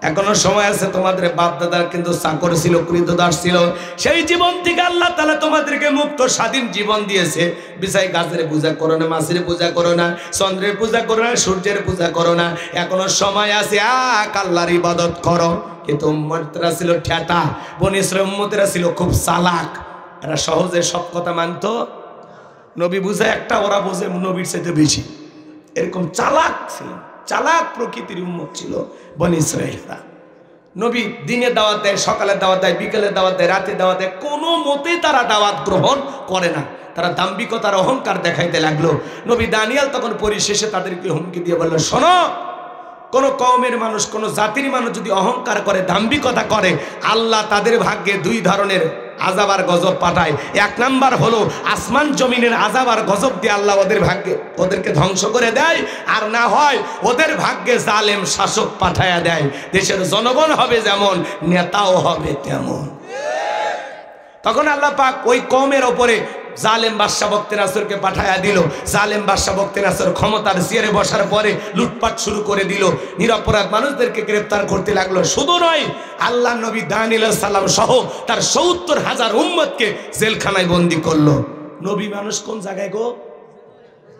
এখনো সময় আছে। তোমাদের বাপ দাদার কিন্তু চাকর ছিল, কৃতদাস ছিল। সেই জীবন থেকে আল্লাহ তাআলা তোমাদেরকে মুক্ত স্বাধীন জীবন দিয়েছে। বিছাই গাছের পূজা করো না, মাছের পূজা করো না, চন্দ্রের পূজা করো না, সূর্যের পূজা করো না। এখনো সময় আছে, আল্লাহর ইবাদত করো। কিন্তু উম্মতরা ছিল ঠেটা, বনি ইসরাঈল উম্মতরা ছিল খুব চালাক। এরা সহজে সব কথা মানতো। নবী বুঝে একটা, ওরা বোঝে নবীর চাইতে বেশি। এরকম চালাক ছিল, চালাক প্রকৃতির উম্মত ছিল বনি ইসরাঈলরা। নবী দিনে দাওয়াত দেয়, সকালে দাওয়াত দেয়, বিকেলে দাওয়াত দেয়, রাতে দাওয়াত দেয়, কোনো মতেই তারা দাওয়াত গ্রহণ করে না। তারা দাম্ভিকতার অহংকার দেখাইতে লাগলো। নবী দানিয়াল তখন পরিশেষে তাদেরকে হুমকি দিয়ে বলল, শোনো, কোন কওমের মানুষ, কোন জাতির মানুষ যদি অহংকার করে, দাম্ভিকতা করে, আল্লাহ তাদের ভাগ্যে 2 ধরনের আযাব আর গজব পাঠায়। 1 নাম্বার হলো আসমান জমিনের আযাব আর গজব দিয়ে আল্লাহ ওদের ভাগ্যে ওদেরকে ধ্বংস করে দেয়। আর না হয় ওদের ভাগ্যে জালেম শাসক পাঠায়া দেয়। দেশের জনগণ হবে যেমন, নেতাও হবে তেমন। তখন আল্লাহ পাক ওই কওমের ওপরে জালেম বাদশা বক্তে নাসরকে পাঠায়া দিল। জালেম বাদশা বক্তে নাসর ক্ষমতার চেয়ারে বসার পরে লুটপাট শুরু করে দিল, নিরপরাধ মানুষদেরকে গ্রেফতার করতে লাগলো। শুধু নয়, আল্লাহ নবী দানিয়েল সালাম সহ তার ৭০,০০০ উম্মতকে জেলখানায় বন্দী করলো। নবী মানুষ কোন জায়গায় গো?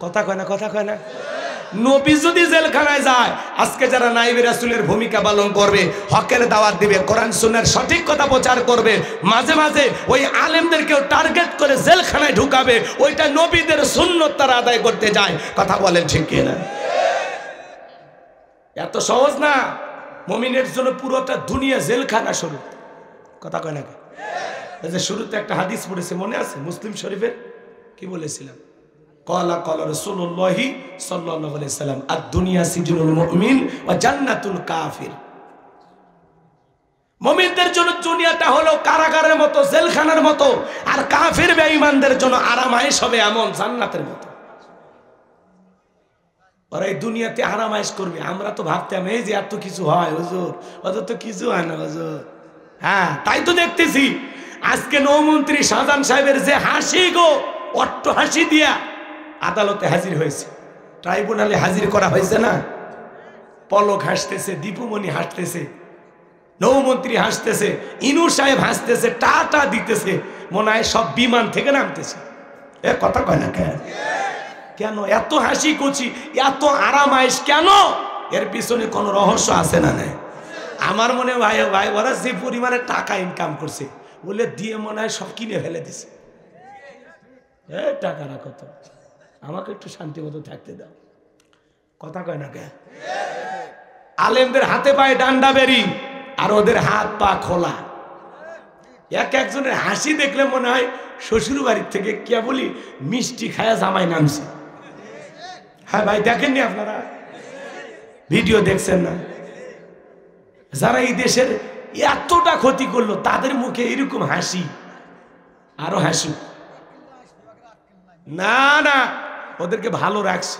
কথা কয় না, কথা কয় না। নবী যদি জেলখানায় যায়, আজকে যারা নাইবে রাসূলের ভূমিকা পালন করবে, হকের দাওয়াত দিবে, কোরআন সুন্নাহর সঠিক কথা প্রচার করবে, মাঝে মাঝে ওই আলেমদেরকেও টার্গেট করে জেলখানায় ঢুকাবে, ওইটা নবীদের সুন্নত তারা আদায় করতে যায়। কথা বলেন ঠিক কিনা? এত সহজ না। মুমিনের জন্য পুরোটা দুনিয়া জেলখানা শুরু। কথা কয় না? এই যে শুরুতে একটা হাদিস পড়েছে, মনে আছে? মুসলিম শরীফের। কি বলেছিলাম? ক্বালা ক্বালা রাসূলুল্লাহি সাল্লাল্লাহু আলাইহি সাল্লাম, আদ-দুনিয়া সিজনুল মুমিন ওয়া জান্নাতুল কাফির। মুমিনদের জন্য দুনিয়াটা হলো কারাগারের মতো, জেলখানার মতো, আর কাফির বেঈমানদের জন্য আরামায়েশ হবে এমন জান্নাতের মতো। ওরা এই দুনিয়াতে আরামায়েশ করবে। আমরা তো ভাবতাম এই যে এত কিছু হয় হুজুর, ওদের তো কিছু হয় না হুজুর। হ্যাঁ, তাই তো দেখতেছি আজকে নৌমন্ত্রী শাহজাহান সাহেবের যে হাসি গো, অট্ট হাসি দিয়া আদালতে হাজির হয়েছে, ট্রাইব্যুনালে হাজির করা হয়েছে না? পলক হাসতেছে, দীপুমণি হাসতেছে, নৌমন্ত্রী হাসতেছে, ইনু সাহেব হাসতেছে, টাটা দিতেছে, মনে হয় সব বিমান থেকে নামতেছে। এ কথা কয় না কেন? কেন এত হাসি খুশি, এত আরামায়েশ কেন? এর পিছনে কোন রহস্য আছে না? নাই। আমার মনে ভাই ভাই ওরা যে পরিমাণে টাকা ইনকাম করছে, বলে দিয়ে মনে হয় সব কিনে ফেলে দিছে। টাকা না কত, আমাকে একটু শান্তি মতো থাকতে দাও। কথা কয় না কে? আলেমদের হাতে পায়ে ডান্ডা বেরি, আর ওদের হাত পা খোলা। একজনের হাসি দেখলে মনে হয় শ্বশুর বাড়ির থেকে কে বলি মিষ্টি খায়া জামাই নামছে। হ্যাঁ ভাই, দেখেননি আপনারা? ভিডিও দেখছেন না? যারা এই দেশের এতটা ক্ষতি করলো, তাদের মুখে এরকম হাসি, আরো হাসি না, না ওদেরকে ভালো রাখছে।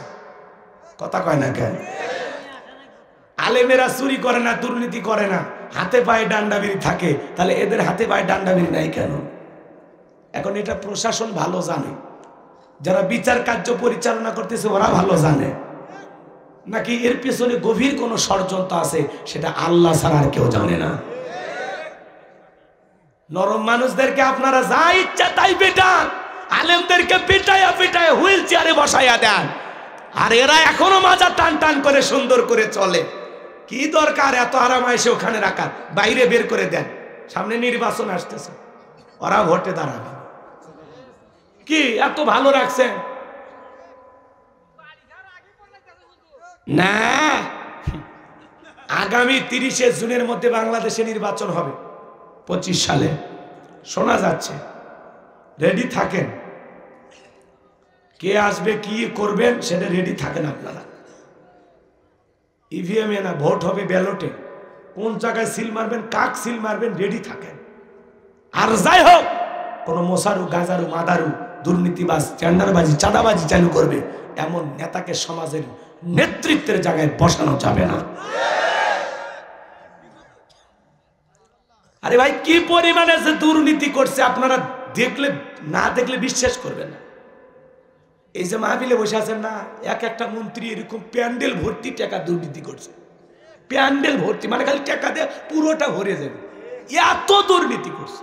কথা কয় না কেন? আলেমেরা চুরি করে না, দুর্নীতি করে না, হাতে পায়ে ডান্ডাবিড়ি থাকে, তাহলে এদের হাতে পায়ে ডান্ডাবিড়ি নাই কেন? এখন এটা প্রশাসন ভালো জানে, যারা বিচার কার্য পরিচালনা করতেছে ওরা ভালো জানে, নাকি এর পেছনে গভীর কোনো ষড়যন্ত্র আছে সেটা আল্লাহ ছাড়া আর কেউ জানে না। নরম মানুষদেরকে আপনারা যা ইচ্ছা তাই পেটান, আলেমদেরকে পিটাইয়া পিটাইয়া হুইল চেয়ারে বসাইয়া দেন, আর এরা এখনো মাজা টান টান করে সুন্দর করে চলে। কি দরকার এত আরামায়েশে ওখানে রাখার? বাইরে বের করে দেন। সামনে নির্বাচন আসতেছে, ওরা ভোটে দাঁড়াবে। কি এত ভালো রাখছেন? না, আগামী 30শে জুনের মধ্যে বাংলাদেশে নির্বাচন হবে 25 সালে শোনা যাচ্ছে। রেডি থাকেন, কে আসবে কি করবেন সেটা রেডি থাকেন আপনারা। ইভিএম এ না, ভোট হবে ব্যালটে। কোন জায়গায় সিল মারবেন, কাক সিল মারবেন, রেডি থাকেন। আর যাই হোক, কোন মশারু গাজারু মাদারু দুর্নীতিবাজ টেন্ডারবাজি চাঁদাবাজি চালু করবে এমন নেতাকে সমাজের নেতৃত্বের জায়গায় বসানো যাবে না। আরে ভাই, কি পরিমাণে যে দুর্নীতি করছে আপনারা দেখলে না দেখলে বিশ্বাস করবেন না। এই যে মাহফিলে বসে আছেন না, এক একটা মন্ত্রী এরকম প্যান্ডেল ভর্তি টাকা দুর্নীতি করছে। প্যান্ডেল ভর্তি মানে খালি টাকা দিয়ে পুরোটা ভরে যাবে, এত দুর্নীতি করছে।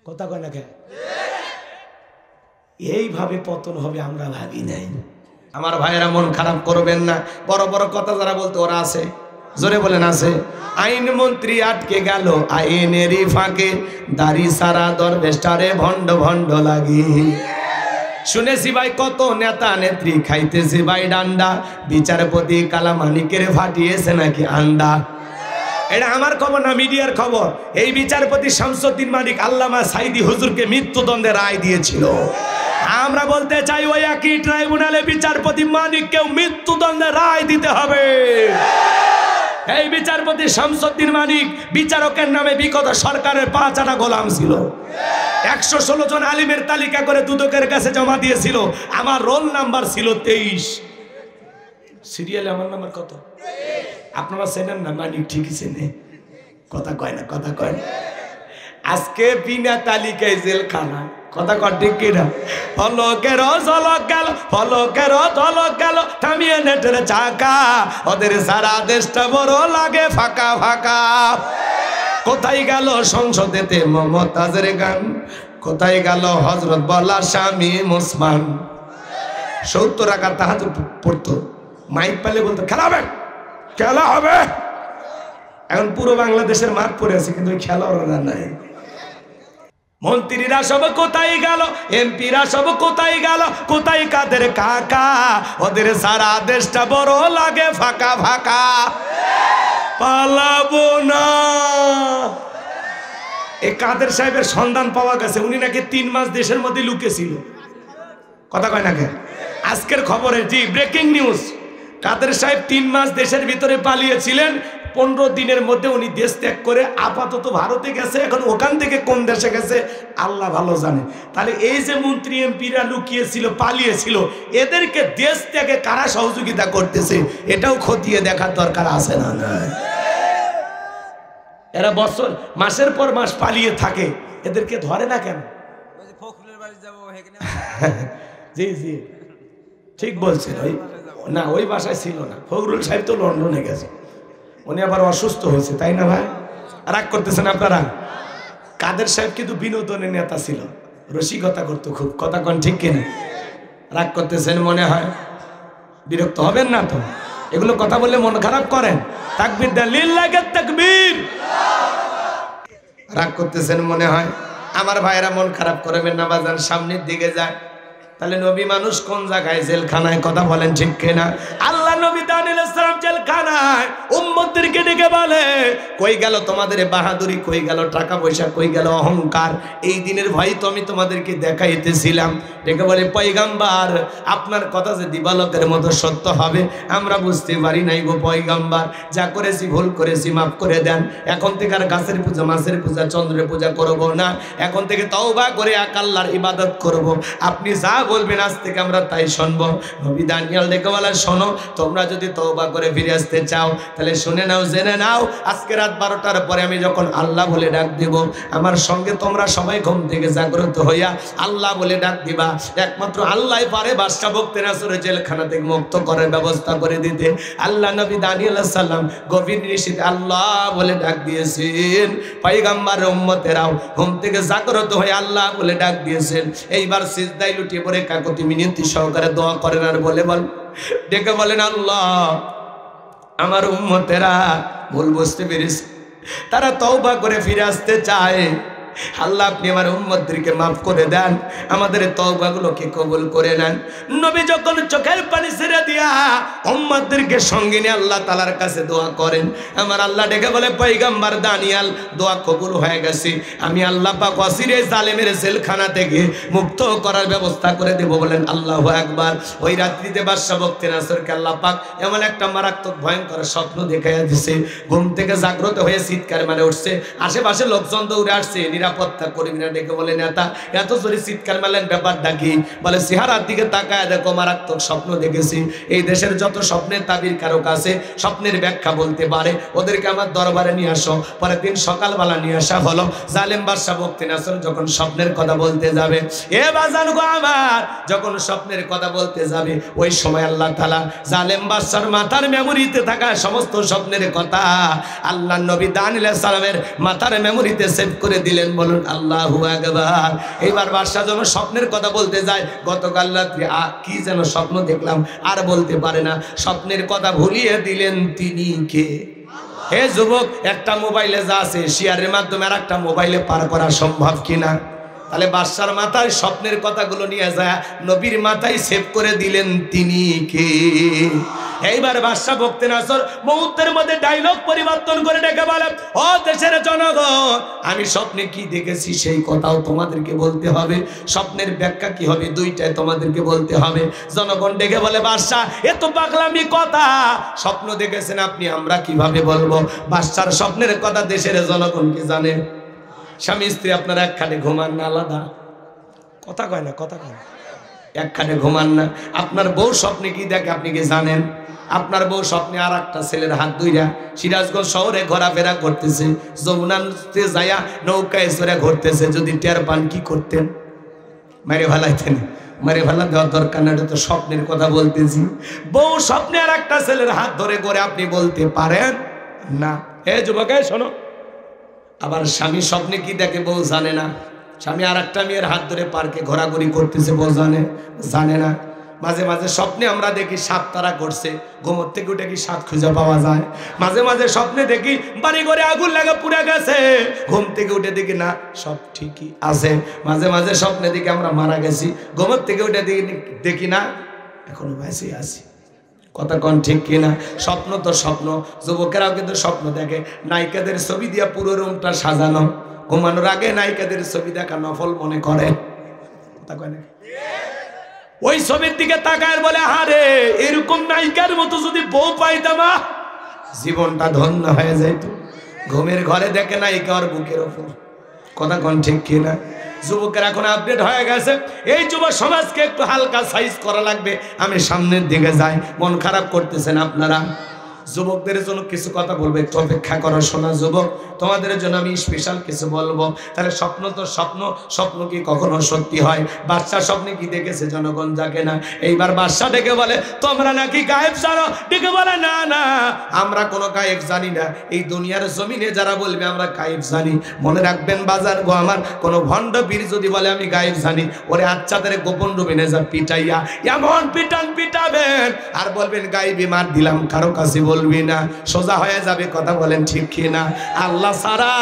কথা কয় না কেন? এইভাবে পতন হবে আমরা ভাবি নাই। আমার ভাইয়েরা মন খারাপ করবেন না। বড় বড় কথা যারা বলতো ওরা আছে, জোরে বলেন আছে। আইন মন্ত্রী আটকে গেল আইনেরই ফাঁকে, দাড়ি সারা দরবেশটারে ভণ্ড ভণ্ড লাগি। শুনেছি ভাই কত নেতা নেত্রী খাইতেছে ভাই ডান্ডা, বিচারপতি কালামানিকের ফাটিয়েছে নাকি আন্ডা। এটা আমার খবর না, মিডিয়ার খবর। এই বিচারপতি শামসুদ্দিন মানিক আল্লামা সাইদি হুজুরকে মৃত্যুদণ্ডের রায় দিয়েছিল। আমরা বলতে চাই ওই একই ট্রাইব্যুনালে বিচারপতি মানিককেও মৃত্যুদণ্ডের রায় দিতে হবে। এই বিচারপতি শামসুদ্দিন মানিক বিচারকের নামে বিগত সরকারের 5 আনা গোলাম ছিল। 116 জন আলিমের তালিকা করে দুদকের কাছে জমা দিয়েছিল। আমার রোল নাম্বার ছিল 23। সিরিয়ালে আমার নাম্বার কত? আপনারা চেনেন না? মানিক ঠিকই চেনে। কথা কয় না, কথা কয় না। আজকে বিনা তালিকায় জেলখানা। কথা কয় ঠিক কিনা? ফলকের ঝলক গেল, ফলকের ঝলক গেল, থামিয়ে নেটের চাকা, ওদের সারা দেশটা বড় লাগে ফাঁকা ফাঁকা। কোথায় গেল সংসদেতে মমতাজের গান, কোথায় গেল হযরত বলা স্বামী মুসমান। 70 রাকাত তাহাজ্জুদ পড়তো, মাইক পেলে বলতো খেলা হবে, খেলা হবে। এখন পুরো বাংলাদেশের মাঠ পড়ে আছে, কিন্তু ওই খেলোয়াড়রা নাই। মন্ত্রীরা সব কোথায় গেল, এমপিরা সব কোথায় গেল, কোথায় কাদের কাকা, ওদের সারা দেশটা বড় লাগে ফাঁকা ফাঁকা। পালাবো না। এই কাদের সাহেবের সন্ধান পাওয়া গেছে, উনি নাকি 3 মাস দেশের মধ্যে লুকেছিল। কথা কয় না কেন? আজকের খবরে জি ব্রেকিং নিউজ, কাদের সাহেব 3 মাস দেশের ভিতরে পালিয়েছিলেন। 15 দিনের মধ্যে উনি দেশ ত্যাগ করে আপাতত ভারতে গেছে। এখন ওখান থেকে কোন দেশে গেছে আল্লাহ ভালো জানে। তাহলে এই যে মন্ত্রী এমপিরা লুকিয়েছিল, পালিয়েছিল, এদেরকে দেশ ত্যাগে কারা সহযোগিতা করতেছে এটাও খতিয়ে দেখার দরকার আছে না? না, এরা বছর মাসের পর মাস পালিয়ে থাকে, এদেরকে ধরে না কেন? জি জি ঠিক বলছেন। ওই না, ওই বাসায় ছিল না। ফখরুল সাহেব তো লন্ডনে গেছে, উনি আবার অসুস্থ হয়েছে, তাই না ভাই? রাগ করতেছেন আপনারা? কাদের সাহেব কিন্তু বিনোদনের নেতা ছিল, রসিকতা করতো খুব। কথা কন ঠিক কিনা? রাগ করতেছেন মনে হয়? বিরক্ত হবেন না তো? এগুলো কথা বললে মন খারাপ করেন? তাকবীর দেন, লিল্লাহি তাকবীর। রাগ করতেছেন মনে হয়? আমার ভাইরা মন খারাপ করবেন না বাজান, সামনের দিকে যায়। তাহলে নবী মানুষ কোন জায়গায়? জেলখানায়। কথা বলেন ঠিক কিনা? আল্লাহ নবী দানিয়েল আলাইহিস সালাম জেলখানায় উম্মতদেরকে ডেকে বলে, কই গেল তোমাদের বাহাদুরি, কই গেল টাকা পয়সা, কই গেল অহংকার? এই দিনের ভয় তো আমি তোমাদেরকে দেখাইতেছিলাম। ডেকে বলে, পয়গাম্বার আপনার কথা যে দিবালকের মতো সত্য হবে আমরা বুঝতে পারি নাই গো পয়গাম্বার। যা করেছি ভুল করেছি, মাফ করে দেন। এখন থেকে আর গাছের পূজা, মাছের পূজা, চন্দ্রের পূজা করব না। এখন থেকে তওবা করে এক আল্লাহর ইবাদত করব। আপনি যা বলবেন আজ থেকে আমরা তাই শুনবো। নবী দানিয়েল ডেকে বলে, শোনো, তোমরা যদি তওবা করে ফিরে আসতে চাও তাহলে শুনে নাও, জেনে নাও, আজকে রাত 12টার পরে আমি যখন আল্লাহ বলে ডাক দিব, আমার সঙ্গে তোমরা সবাই ঘুম থেকে জাগ্রত হইয়া আল্লাহ বলে ডাক দিবা। একমাত্র আল্লাহই পারে বাদশা বখতে নাসরের জেলখানা থেকে মুক্ত করার ব্যবস্থা করে দিতে। আল্লাহ নবী দানিয়েল আলাইহিস সালাম গভীর নিশীথে আল্লাহ বলে ডাক দিয়েছেন। পয়গম্বরের উম্মতেরাও ঘুম থেকে জাগ্রত হয়ে আল্লাহ বলে ডাক দিয়েছেন। এইবার সিজদায় লুটিয়ে পড়ে কাকুতি মিনতি সহকারে দোয়া করেন আর বলে ডেকে বলেন, আল্লাহ আমার উম্মতেরা ভুল বুঝতে পেরেছে, তারা তওবা করে ফিরে আসতে চায়। আল্লাহ আপনি আমার উম্মতদেরকে মাফ করে দেন, আমাদের তওবাগুলোকে কবুল করে নেন। নবী যখন চোখের পানি ছেড়ে দিয়া উম্মতদেরকে সঙ্গে নিয়ে আল্লাহ তাআলার কাছে দোয়া করেন, আমার আল্লাহ ডেকে বলে পয়গম্বর দানিয়াল দোয়া কবুল হয়ে গেছে, আমি আল্লাহ পাক অচিরে জালেমের জেলখানা থেকে মুক্ত করার ব্যবস্থা করে দেব। বলেন আল্লাহু আকবার। ওই রাত্রিতে বাদশা বখতে নাসরকে আল্লাহ পাক এমন একটা মারাত্মক ভয়ঙ্কর স্বপ্ন দেখাইয়া দিছে, ঘুম থেকে জাগ্রত হয়ে চিৎকার মারে উঠছে, আশেপাশে লোকজন দৌড়ে আসছে, নিরাপত্তা কর্মীরা ডেকে বলে নেতা এত জোরে চিৎকার মারলেন ব্যাপারটা কি? বলে চেহারার দিকে তাকায় দেখো মারাত্মক স্বপ্ন দেখেছি। এই দেশের যত স্বপ্নের তাবির কারক আছে, স্বপ্নের ব্যাখ্যা বলতে পারে, ওদেরকে আমার দরবারে নিয়ে আসো। পরের দিন সকালবেলা নিয়ে আসা হলো। জালেম বাদশা বখতে নাসর যখন স্বপ্নের কথা বলতে যাবে, এ বাজান গো আমার, যখন স্বপ্নের কথা বলতে যাবে ওই সময় আল্লাহ তাআলা জালেম বাদশার মাথার মেমোরিতে থাকা সমস্ত স্বপ্নের কথা আল্লাহ নবী দানিয়েল আলাইহিস সালামের মাথার মেমোরিতে সেভ করে দিলেন। বলুন আল্লাহু আকবার। এইবার বাদশা যখন স্বপ্নের কথা বলতে যায়, গতকাল রাত্রে কি যেন স্বপ্ন দেখলাম আর বলতে পারে না, স্বপ্নের কথা ভুলিয়ে দিলেন তিনি কে? হে যুবক, একটা মোবাইলে যা আছে শেয়ারের মাধ্যমে আর একটা মোবাইলে পার করা সম্ভব কিনা? তাহলে বাদশার মাথায় স্বপ্নের কথাগুলো নিয়ে যায় নবীর মাথায় সেভ করে দিলেন তিনি কে? এইবার বাদশা বখতে নাসর মুহূর্তের মধ্যে ডায়লগ পরিবর্তন করে ডেকে বলে, ও দেশের জনগণ, আমি স্বপ্নে কি দেখেছি সেই কথাও তোমাদেরকে বলতে হবে, স্বপ্নের ব্যাখ্যা কি হবে দুইটাই তোমাদেরকে বলতে হবে। জনগণ ডেকে বলে, বাদশা এ তো পাগলামি কথা, স্বপ্ন দেখেছেন আপনি, আমরা কিভাবে বলবো? বাদশার স্বপ্নের কথা দেশের জনগণ কি জানে? স্বামী স্ত্রী আপনারা একখানে ঘুমান না, আলাদা কথা কয় না, কথা কয় না, একখানে ঘুমান না। আপনার বউ স্বপ্নে কি দেখে আপনি কি জানেন? আপনার বউ স্বপ্নে আর একটা ছেলের হাত ধইরা সিরাজগঞ্জ শহরে ঘোরাফেরা করতেছে, যমুনাতে যায়া নৌকায় চড়ে ঘুরতেছে। যদি টের পান কি করতেন? মেরে ফেলাইতেন। মেরে ফেলা দেওয়ার দরকার না, এটা তো স্বপ্নের কথা বলতেছি। বউ স্বপ্নে আর একটা ছেলের হাত ধরে করে আপনি বলতে পারেন না। হে যুবক শোনো, আবার স্বামী স্বপ্নে কি দেখে বউ জানে না। স্বামী আর একটা মেয়ের হাত ধরে পার্কে ঘোরাঘুরি করতেছে, বউ জানে না। মাঝে মাঝে স্বপ্নে আমরা দেখি সাপ তারা করছে, ঘুমোর থেকে উঠে কি সাপ খুঁজে পাওয়া যায়। মাঝে মাঝে স্বপ্নে দেখি বাড়ি ঘরে আগুন লাগা পুড়ে গেছে, ঘুম থেকে উঠে দেখি না সব ঠিকই আছে। মাঝে মাঝে স্বপ্নে দেখি আমরা মারা গেছি, ঘুমোর থেকে উঠে দেখি না এখনো বেঁচে আছি। কথা কন ঠিক কিনা? স্বপ্ন তো স্বপ্ন। যুবকেরাও কিন্তু স্বপ্ন দেখে, নায়িকাদের ছবি দিয়া পুরো রুমটা সাজানো, ঘুমানোর আগে নায়িকাদের ছবি দেখা নফল মনে করে। কথা কয় না? ওই ছবির দিকে তাকায় বলে, আরে এরকম নায়িকার মতো যদি বউ পাইতাম জীবনটা ধন্য হয়ে যাইত। ঘুমের ঘরে দেখে নায়িকা আর বুকের ওপর। কথা কন ঠিক কিনা? যুবকের এখন আপডেট হয়ে গেছে। এই যুব সমাজকে একটু হালকা সাইজ করা লাগবে। আমি সামনের দিকে যাই, মন খারাপ করতেছেন আপনারা। যুবকদের জন্য কিছু কথা বলবো, একটু অপেক্ষা করো শোনা যুবক, তোমাদের জন্য আমি স্পেশাল কিছু বলবো। তাহলে স্বপ্ন তো স্বপ্ন, স্বপ্ন কি কখনো সত্যি হয়? বাদশা স্বপ্নে কি দেখেছে জনগণ জাগে না। এইবার বাদশা ডেকে বলে, তোমরা নাকি গায়েব জানো? ডেকে বলে, না না, আমরা কোনো গায়েব জানি না। এই দুনিয়ার জমিনে যারা বলবে আমরা গায়েব জানি, মনে রাখবেন বাজার গো আমার, কোনো ভণ্ড বীর যদি বলে আমি গায়েব জানি, ওরে আচ্ছাদের গোপন রুমে যা পিটাইয়া এমন পিটাবেন আর বলবেন গায়েবী মার দিলাম, কারো কাছে বলবি না, সোজা হয়ে যাবে। কথা বলেন ঠিক কিনা? আল্লাহ সারা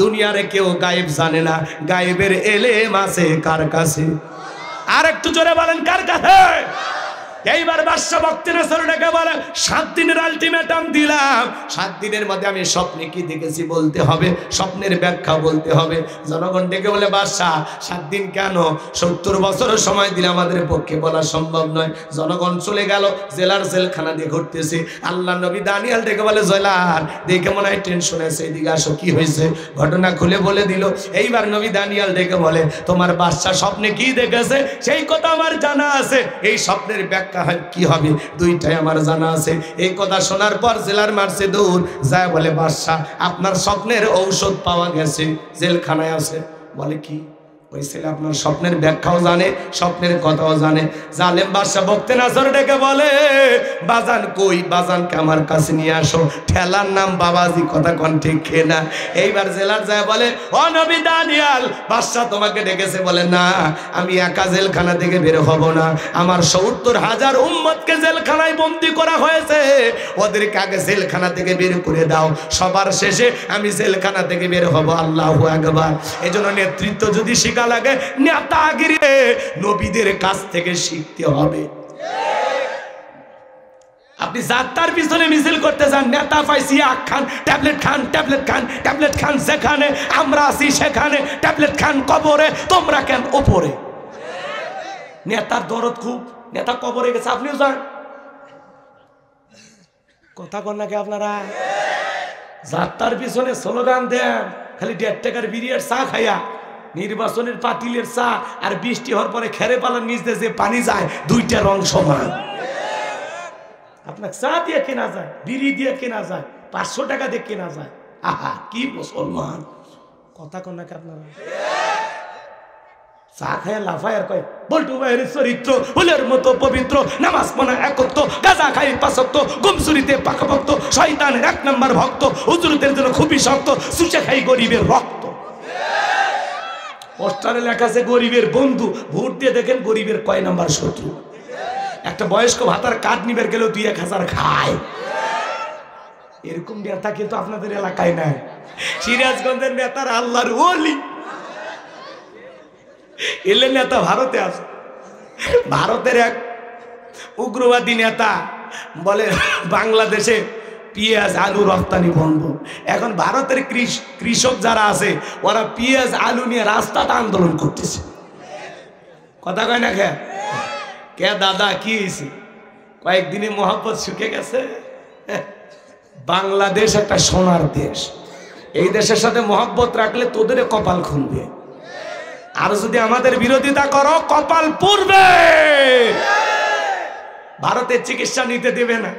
দুনিয়ারে কেউ গায়েব জানে না। গায়েবের এলেম আছে কার কাছে? আর একটু জোরে বলেন, কার কাছে? এইবার বাদশা বখতে নাসর ডেকে বলে, 7 দিনের আলটিমেটাম দিলাম, 7 দিনের মধ্যে আমি স্বপ্নে কি দেখেছি বলতে হবে, স্বপ্নের ব্যাখ্যা বলতে হবে। জনগণ ডেকে বলে, বাদশা 7 দিন কেন, 70 বছরের সময় দিলে আমাদের পক্ষে বলা সম্ভব নয়। জনগণ চলে গেল, জেলার জেলখানা দিয়ে ঘুরতেছে। আল্লাহ নবী দানিয়াল ডেকে বলে, জেলার দেখে মনে হয় টেনশন আছে, এদিকে আসো, কি হয়েছে? ঘটনা খুলে বলে দিল। এইবার নবী দানিয়াল ডেকে বলে, তোমার বাদশা স্বপ্নে কি দেখেছে সেই কথা আমার জানা আছে, এই স্বপ্নের ব্যাখ্যা কি হবে দুইটাই আমার জানা আছে। এই কথা শোনার পর জেলার মারছে দৌড় যায়, বলে, বাদশা আপনার স্বপ্নের ঔষধ পাওয়া গেছে, জেলখানায় আছে। বলে, কি? ওই ছেলে আপনার স্বপ্নের ব্যাখ্যাও জানে, স্বপ্নের কথাও জানে। জালেম বাদশা বক্তে নাসর ডেকে বলে, বাজান কই, বাজানকে আমার কাছে নিয়ে আসো। ঠেলার নাম বাবাজি, কথা কোন ঠিক না? এইবার জেলার যায় বলে, ও নবী দানিয়াল, বাদশা তোমাকে ডেকেছে। বলে না, আমি একা জেলখানা থেকে বের হব না, আমার ৭০,০০০ উম্মতকে জেলখানায় বন্দি করা হয়েছে, ওদেরকে আগে জেলখানা থেকে বের করে দাও, সবার শেষে আমি জেলখানা থেকে বের হব। আল্লাহু আকবার। এজন্য নেতৃত্ব যদি শিখা লাগে, নেতাগিরি নবীদের কাছ থেকে শিখতে হবে। আপনি যাত্রার পিছনে মিছিল করতে যান, নেতা পাইছি খান, ট্যাবলেট খান, ট্যাবলেট খান, ট্যাবলেট খান, যেখানে আমরা আছি সেখানে ট্যাবলেট খান, কবরে তোমরা কেন ওপরে? নেতার দরদ খুব, নেতা কবরে গেছে, আপনিও যান। কথা কন নাকি আপনারা? যাত্রার পিছনে স্লোগান দেন, খালি ১.৫ টাকার বিরিয়ার চা খাইয়া, নির্বাচনের পাতিলের চা আর বৃষ্টি হওয়ার পরে খেরে পালার নিচ দিয়ে যে পানি যায়, দুইটা রং সমান। আপনার চা দিয়ে কেনা যায়, বিড়ি দিয়ে কেনা যায়, ৫০০ টাকা দিয়ে কেনা যায়। আহা, কি মুসলমান! কথা কন নাকি আপনারা? চা খায় লাফায় আর কয়, বল্টু ভাইয়ের চরিত্র ফুলের মতো পবিত্র, নামাজ পড়া একত্র, গাঁজা খাই ৫ ওয়াক্ত, গুমসুরিতে পাকাভক্ত, শয়তানের ১ নম্বর ভক্ত, হুজুরদের জন্য খুবই শক্ত, চুষে খাই গরিবের রক্ত। পোস্টারে লেখা আছে গরিবের বন্ধু, ভোট দিয়ে দেখেন গরিবের কয় নাম্বার শত্রু। একটা বয়স্ক ভাতার কার্ড নিবার গেলেও ২-১ হাজার খায়। এরকম নেতা কিন্তু আপনাদের এলাকায় নাই। সিরাজগঞ্জের নেতার আল্লাহর ওলি, এলে নেতা ভারতে আছে। ভারতের এক উগ্রবাদী নেতা বলে বাংলাদেশে পেঁয়াজ আলু রপ্তানি বন্ধ। এখন ভারতের কৃষক যারা আছে, ওরা পেঁয়াজ আলু নিয়ে রাস্তাতে আন্দোলন করতেছে। কথা কয় না কে দাদা, কি হয়েছে? কয়েকদিনে মহব্বত শুকে গেছে। বাংলাদেশ একটা সোনার দেশ, এই দেশের সাথে মহব্বত রাখলে তোদের কপাল খুলবে, আর যদি আমাদের বিরোধিতা করো কপাল পুড়বে। ভারতের চিকিৎসা নিতে দেবে না,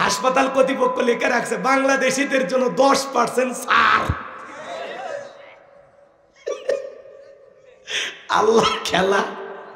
হাসপাতাল কর্তৃপক্ষ লিখে রাখছে বাংলাদেশিদের জন্য 10% ছাড়। আল্লাহ খেলা।